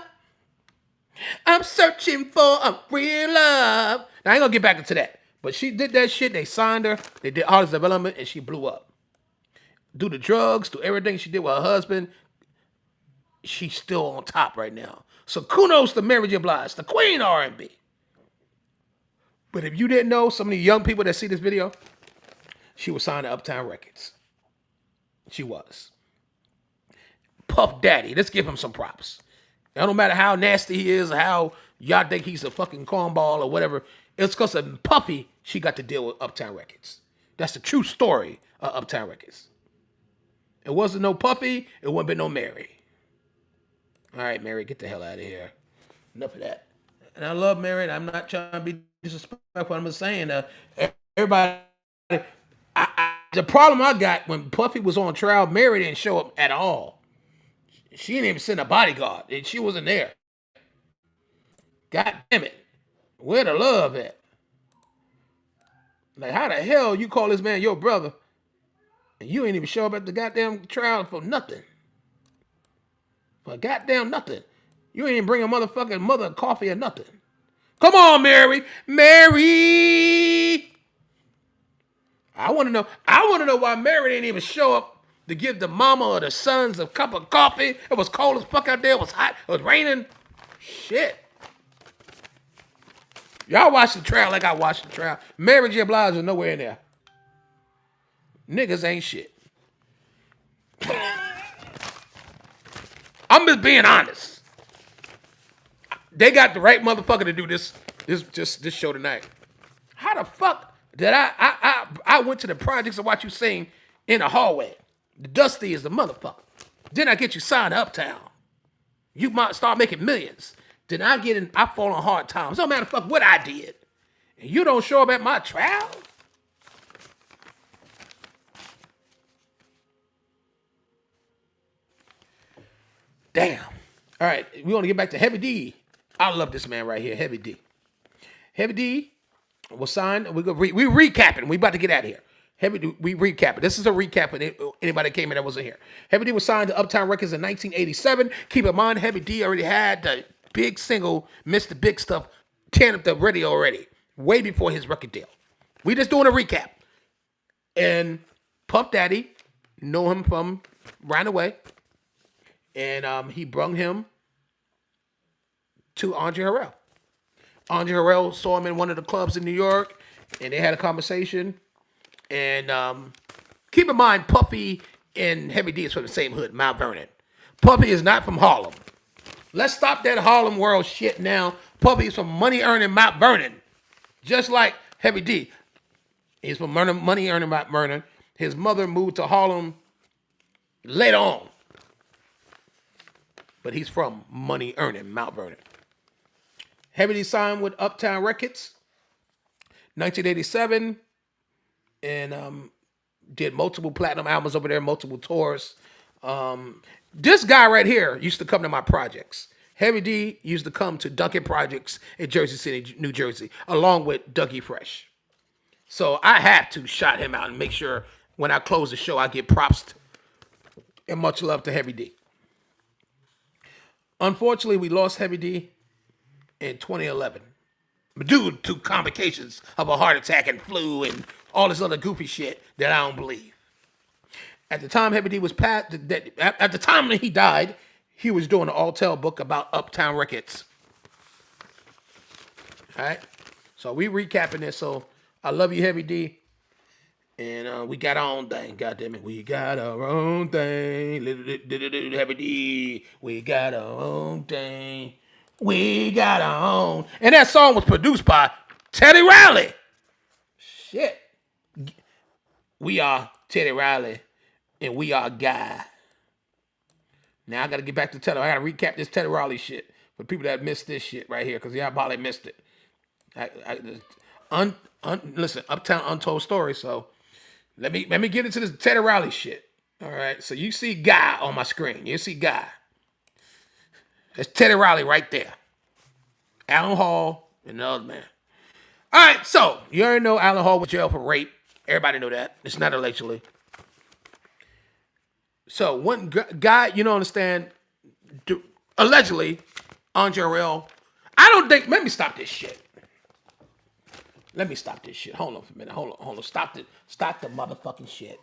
I'm searching for a real love. Now, I ain't gonna get back into that. But she did that shit. They signed her. They did artist development, and she blew up. Do the drugs, do everything she did with her husband. She's still on top right now. So kudos to Mary J. Blige, the queen of R&B. But if you didn't know, some of the young people that see this video, she was signed to Uptown Records. She was. Puff Daddy, let's give him some props. Now, no matter how nasty he is or how y'all think he's a fucking cornball or whatever, it's because of Puffy she got to deal with Uptown Records. That's the true story of Uptown Records. It wasn't no Puffy, it wouldn't be no Mary. All right, Mary, get the hell out of here. Enough of that. And I love Mary, and I'm not trying to be disrespectful. I'm just saying, everybody, the problem I got when Puffy was on trial, Mary didn't show up at all. She didn't even send a bodyguard, and she wasn't there. God damn it. Where the love at? Like, how the hell you call this man your brother, and you ain't even show up at the goddamn trial for nothing? For goddamn nothing. You ain't bring a motherfucking mother coffee or nothing. Come on, Mary. Mary! I want to know why Mary didn't even show up to give the mama or the sons a cup of coffee. It was cold as fuck out there. It was hot. It was raining. Shit. Y'all watch the trial like I watched the trial. Mary J. Blige was nowhere in there. Niggas ain't shit. I'm just being honest. They got the right motherfucker to do this show tonight. How the fuck did I went to the projects to watch you sing in the hallway? The Dusty is the motherfucker. Then I get you signed to Uptown. You might start making millions. Then I fall on hard times. No matter fuck what I did. And you don't show up at my trial? Damn. All right, we want to get back to Heavy D. I love this man right here, Heavy D. Heavy D was signed. We recapping. We about to get out of here. Heavy D, we recapping. This is a recap of anybody that came in that wasn't here. Heavy D was signed to Uptown Records in 1987. Keep in mind, Heavy D already had the big single, Mr. Big Stuff, tearing up the radio already, way before his record deal. We just doing a recap. And Puff Daddy, know him from Right Away. And he brung him to Andre Harrell. Andre Harrell saw him in one of the clubs in New York, and they had a conversation. And keep in mind, Puffy and Heavy D is from the same hood, Mount Vernon. Puffy is not from Harlem. Let's stop that Harlem world shit now. Puffy is from money-earning Mount Vernon, just like Heavy D. He's from money-earning Mount Vernon. His mother moved to Harlem later on. But he's from money-earning Mount Vernon. Heavy D signed with Uptown Records, 1987. And did multiple platinum albums over there, multiple tours. This guy right here used to come to my projects. Heavy D used to come to Duncan Projects in Jersey City, New Jersey, along with Dougie Fresh. So I had to shout him out and make sure when I close the show, I get props and much love to Heavy D. Unfortunately, we lost Heavy D in 2011 due to complications of a heart attack and flu and all this other goofy shit that I don't believe. At the time Heavy D was passed, at the time that he died, he was doing an all-tell book about Uptown Records. All right? So we recapping this. So I love you, Heavy D. And we got our own thing. God damn it. We got our own thing. Heavy D. We got our own thing. We got our own. And that song was produced by Teddy Riley. Shit. We are Teddy Riley. And we are Guy. Now I got to get back to Teddy. I got to recap this Teddy Riley shit for people that missed this shit right here because y'all probably missed it. Listen, Uptown Untold Story. So let me get into this Teddy Riley shit. All right. So you see Guy on my screen. You see Guy. That's Teddy Riley right there. Alan Hall and the other man. All right. So you already know Alan Hall was jailed for rape. Everybody know that. It's not allegedly. So one guy, you don't understand, allegedly, Untold Harrell. I don't think, let me stop this shit. Let me stop this shit. Hold on for a minute. Hold on. Stop the motherfucking shit.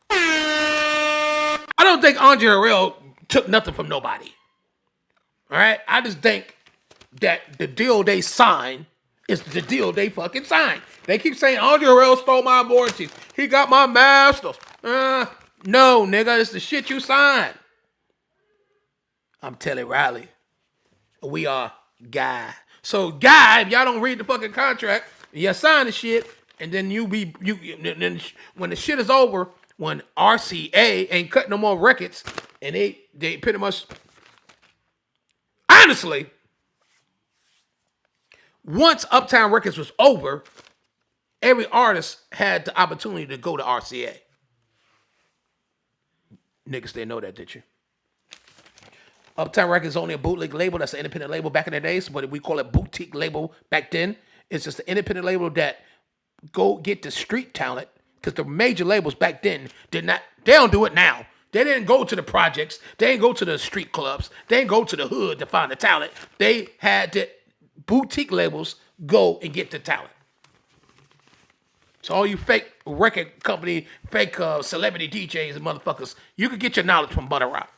I don't think Untold Harrell took nothing from nobody. All right? I just think that the deal they signed is the deal they fucking signed. They keep saying Untold Harrell stole my abortions. He got my masters. No, nigga, it's the shit you signed. I'm Teddy Riley. We are Guy. So, Guy, if y'all don't read the fucking contract, you sign the shit, and then then when the shit is over, when RCA ain't cutting no more records, and they pretty much, honestly, once Uptown Records was over, every artist had the opportunity to go to RCA. Niggas didn't know that, did you? Uptown Records is only a bootleg label. That's an independent label back in the days, but we call it boutique label back then. It's just an independent label that go get the street talent because the major labels back then they don't do it now. They didn't go to the projects. They didn't go to the street clubs. They didn't go to the hood to find the talent. They had the boutique labels go and get the talent. So all you fake record company, fake celebrity DJs and motherfuckers, you can get your knowledge from Butterrock.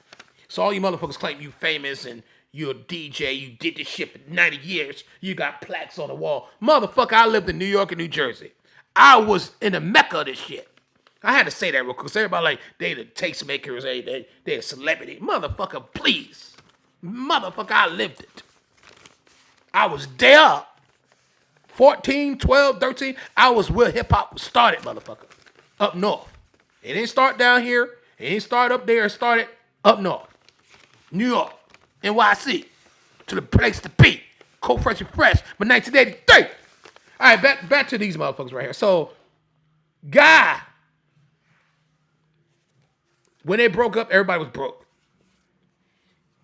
So all you motherfuckers claim you famous and you're a DJ, you did this shit for 90 years, you got plaques on the wall. Motherfucker, I lived in New York and New Jersey. I was in the mecca of this shit. I had to say that real quick, because everybody like, they the tastemakers, they a celebrity. Motherfucker, please. Motherfucker, I lived it. I was there. 14, 12, 13, I was where hip-hop started, motherfucker. Up north. It didn't start down here. It didn't start up there. It started up north. New York. NYC. To the place to be. Cold, fresh, and fresh. But 1983. All right, back to these motherfuckers right here. So, Guy. When they broke up, everybody was broke.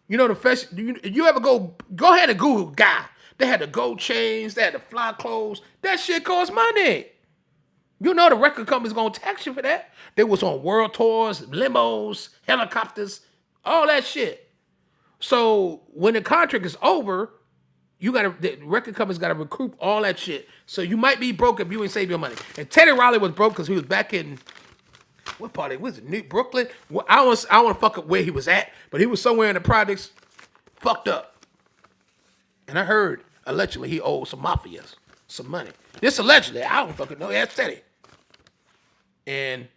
You know the fashion, you ever go ahead and Google Guy. They had the gold chains, they had the fly clothes. That shit cost money. You know the record company's gonna tax you for that. They was on world tours, limos, helicopters, all that shit. So when the contract is over, the record company's gotta recoup all that shit. So you might be broke if you ain't save your money. And Teddy Riley was broke because he was back in what part of it? Was it New Brooklyn? Well, I want to fuck up where he was at, but he was somewhere in the projects, fucked up. And I heard, allegedly, he owed some mafias some money. This allegedly, I don't fucking know. That's Teddy. And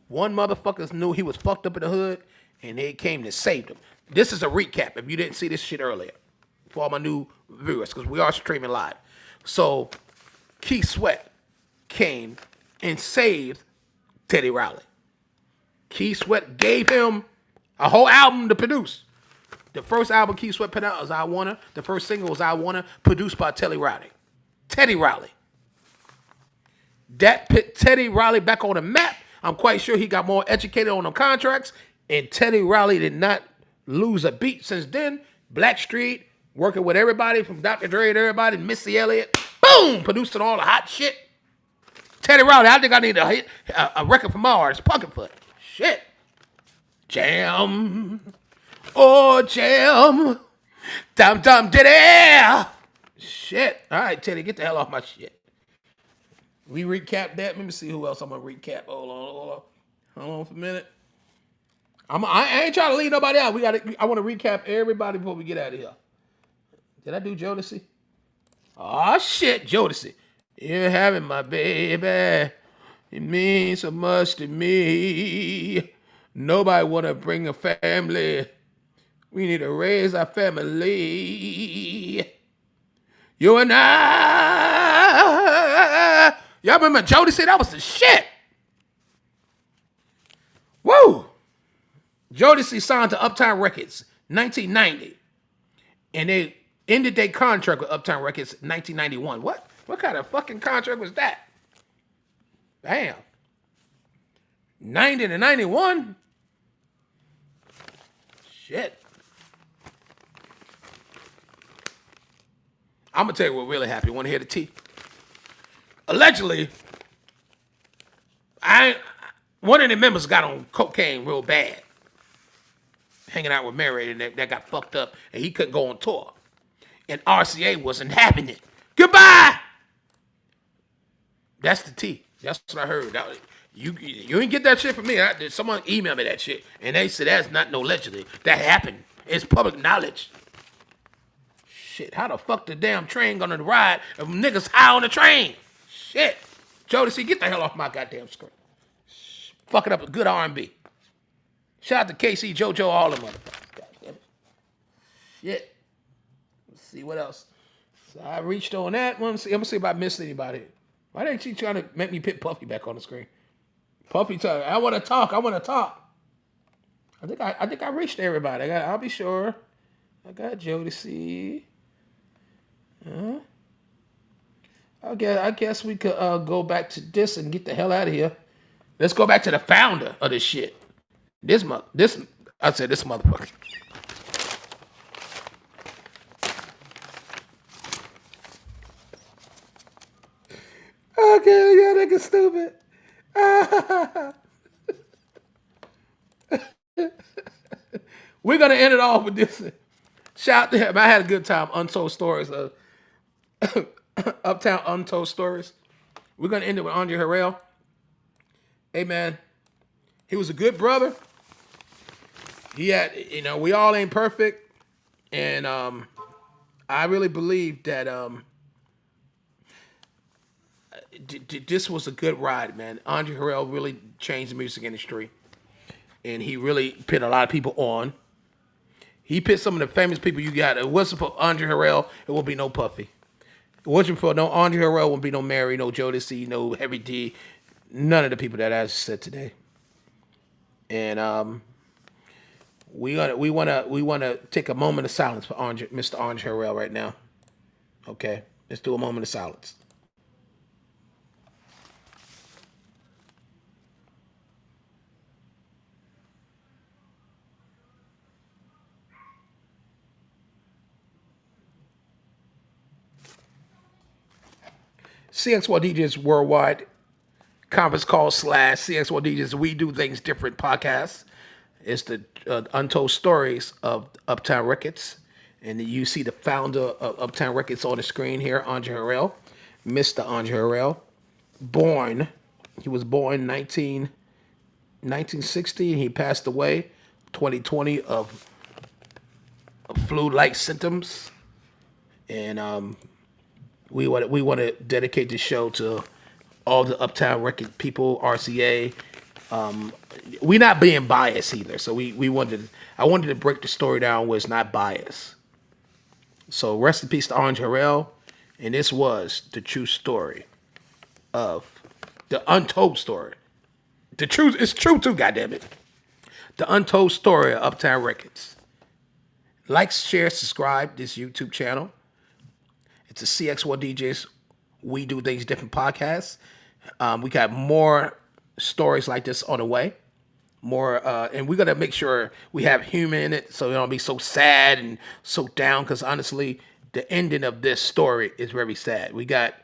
one motherfucker knew he was fucked up in the hood, and they came to save him. This is a recap, if you didn't see this shit earlier, for all my new viewers, because we are streaming live. So, Keith Sweat came and saved Teddy Riley. Keith Sweat gave him a whole album to produce. The first album Keith Sweat put out was I Wanna. The first single was I Wanna, produced by Teddy Riley. Teddy Riley. That put Teddy Riley back on the map. I'm quite sure he got more educated on the contracts, and Teddy Riley did not lose a beat since then. Blackstreet, working with everybody from Dr. Dre to everybody, Missy Elliott, boom, producing all the hot shit. Teddy Riley, I think I need a record from my artist, Pumpkinfoot. Shit. Jam. Oh, jam. Dum dum diddy. Shit. All right, Teddy, get the hell off my shit. We recap that. Let me see who else I'm gonna recap. Hold on for a minute. I ain't trying to leave nobody out. I want to recap everybody before we get out of here. Did I do Jodeci? Oh shit, Jodeci. You're having my baby. It means so much to me. Nobody wanna bring a family. We need to raise our family. You and I. Y'all remember Jodeci? That was the shit. Woo! Jodeci signed to Uptown Records 1990. And they ended their contract with Uptown Records 1991. What? What kind of fucking contract was that? Damn. 90 to 91? Shit. I'm going to tell you what really happened. You want to hear the tea? Allegedly, one of the members got on cocaine real bad. Hanging out with Mary, and that got fucked up, and he couldn't go on tour. And RCA wasn't having it. Goodbye! That's the tea. That's what I heard. You didn't get that shit from me. Someone emailed me that shit, and they said that's not no allegedly. That happened. It's public knowledge. Shit, how the fuck the damn train gonna ride if niggas high on the train? Shit. Jodeci, get the hell off my goddamn screen. Fucking up a good R&B. Shout out to KC, JoJo, all the motherfuckers. Goddamn it. Shit. Let's see what else. So I reached on that one. I'm gonna see if I missed anybody. Why didn't she trying to make me put Puffy back on the screen? Puffy, I want to talk. I think I reached everybody. I'll be sure. I got Jodeci. I guess we could go back to this and get the hell out of here. Let's go back to the founder of this shit. This motherfucker. Okay, y'all niggas stupid. We're gonna end it off with this. Shout out to him. I had a good time. Untold stories of Uptown Untold stories. We're gonna end it with Andre Harrell. Hey man, he was a good brother. He had, we all ain't perfect, and I really believe that this was a good ride, man. Andre Harrell really changed the music industry, and he really put a lot of people on. He put some of the famous people you got. It wasn't for Andre Harrell, it would be no Puffy. It wasn't for no Andre Harrell, it would be no Mary, no Jodeci, no Heavy D, none of the people that I said today. And we wanna take a moment of silence for Mr. Andre Harrell right now. Okay, let's do a moment of silence. Cx1DJs Worldwide conference call / Cx1DJs We Do Things Different podcast. It's the Untold Stories of Uptown Records. And you see the founder of Uptown Records on the screen here, Andre Harrell, Mr. Andre Harrell. He was born 1960, and he passed away 2020 of flu-like symptoms. And we want to dedicate the show to all the Uptown Record people, RCA. We're not being biased either, so I wanted to break the story down where it's not biased. So rest in peace to Andre Harrell, and this was the true story of the untold story. The truth is true too, goddammit. The untold story of Uptown Records. Like, share, subscribe this YouTube channel. It's a Cx1DJs We Do Things Different podcast. We got more stories like this on the way. More, and we're gonna make sure we have humor in it, so it don't be so sad and so down. Because honestly, the ending of this story is very sad. We got,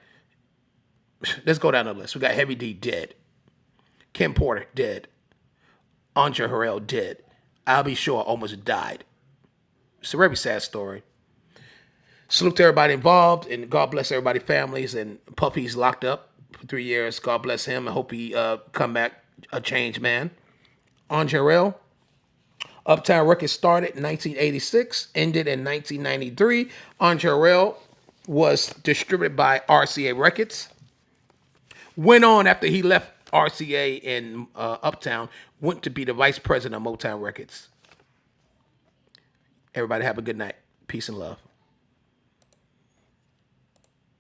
let's go down the list. We got Heavy D dead, Kim Porter dead, Untold Harrell dead. I'll Be Sure almost died. It's a very sad story. Salute to everybody involved, and God bless everybody's families. And Puffy's locked up for 3 years. God bless him. I hope he come back a changed man. Untold Harrell. Uptown Records started in 1986, ended in 1993. Untold Harrell was distributed by RCA Records. Went on after he left RCA in Uptown, went to be the vice president of Motown Records. Everybody have a good night. Peace and love.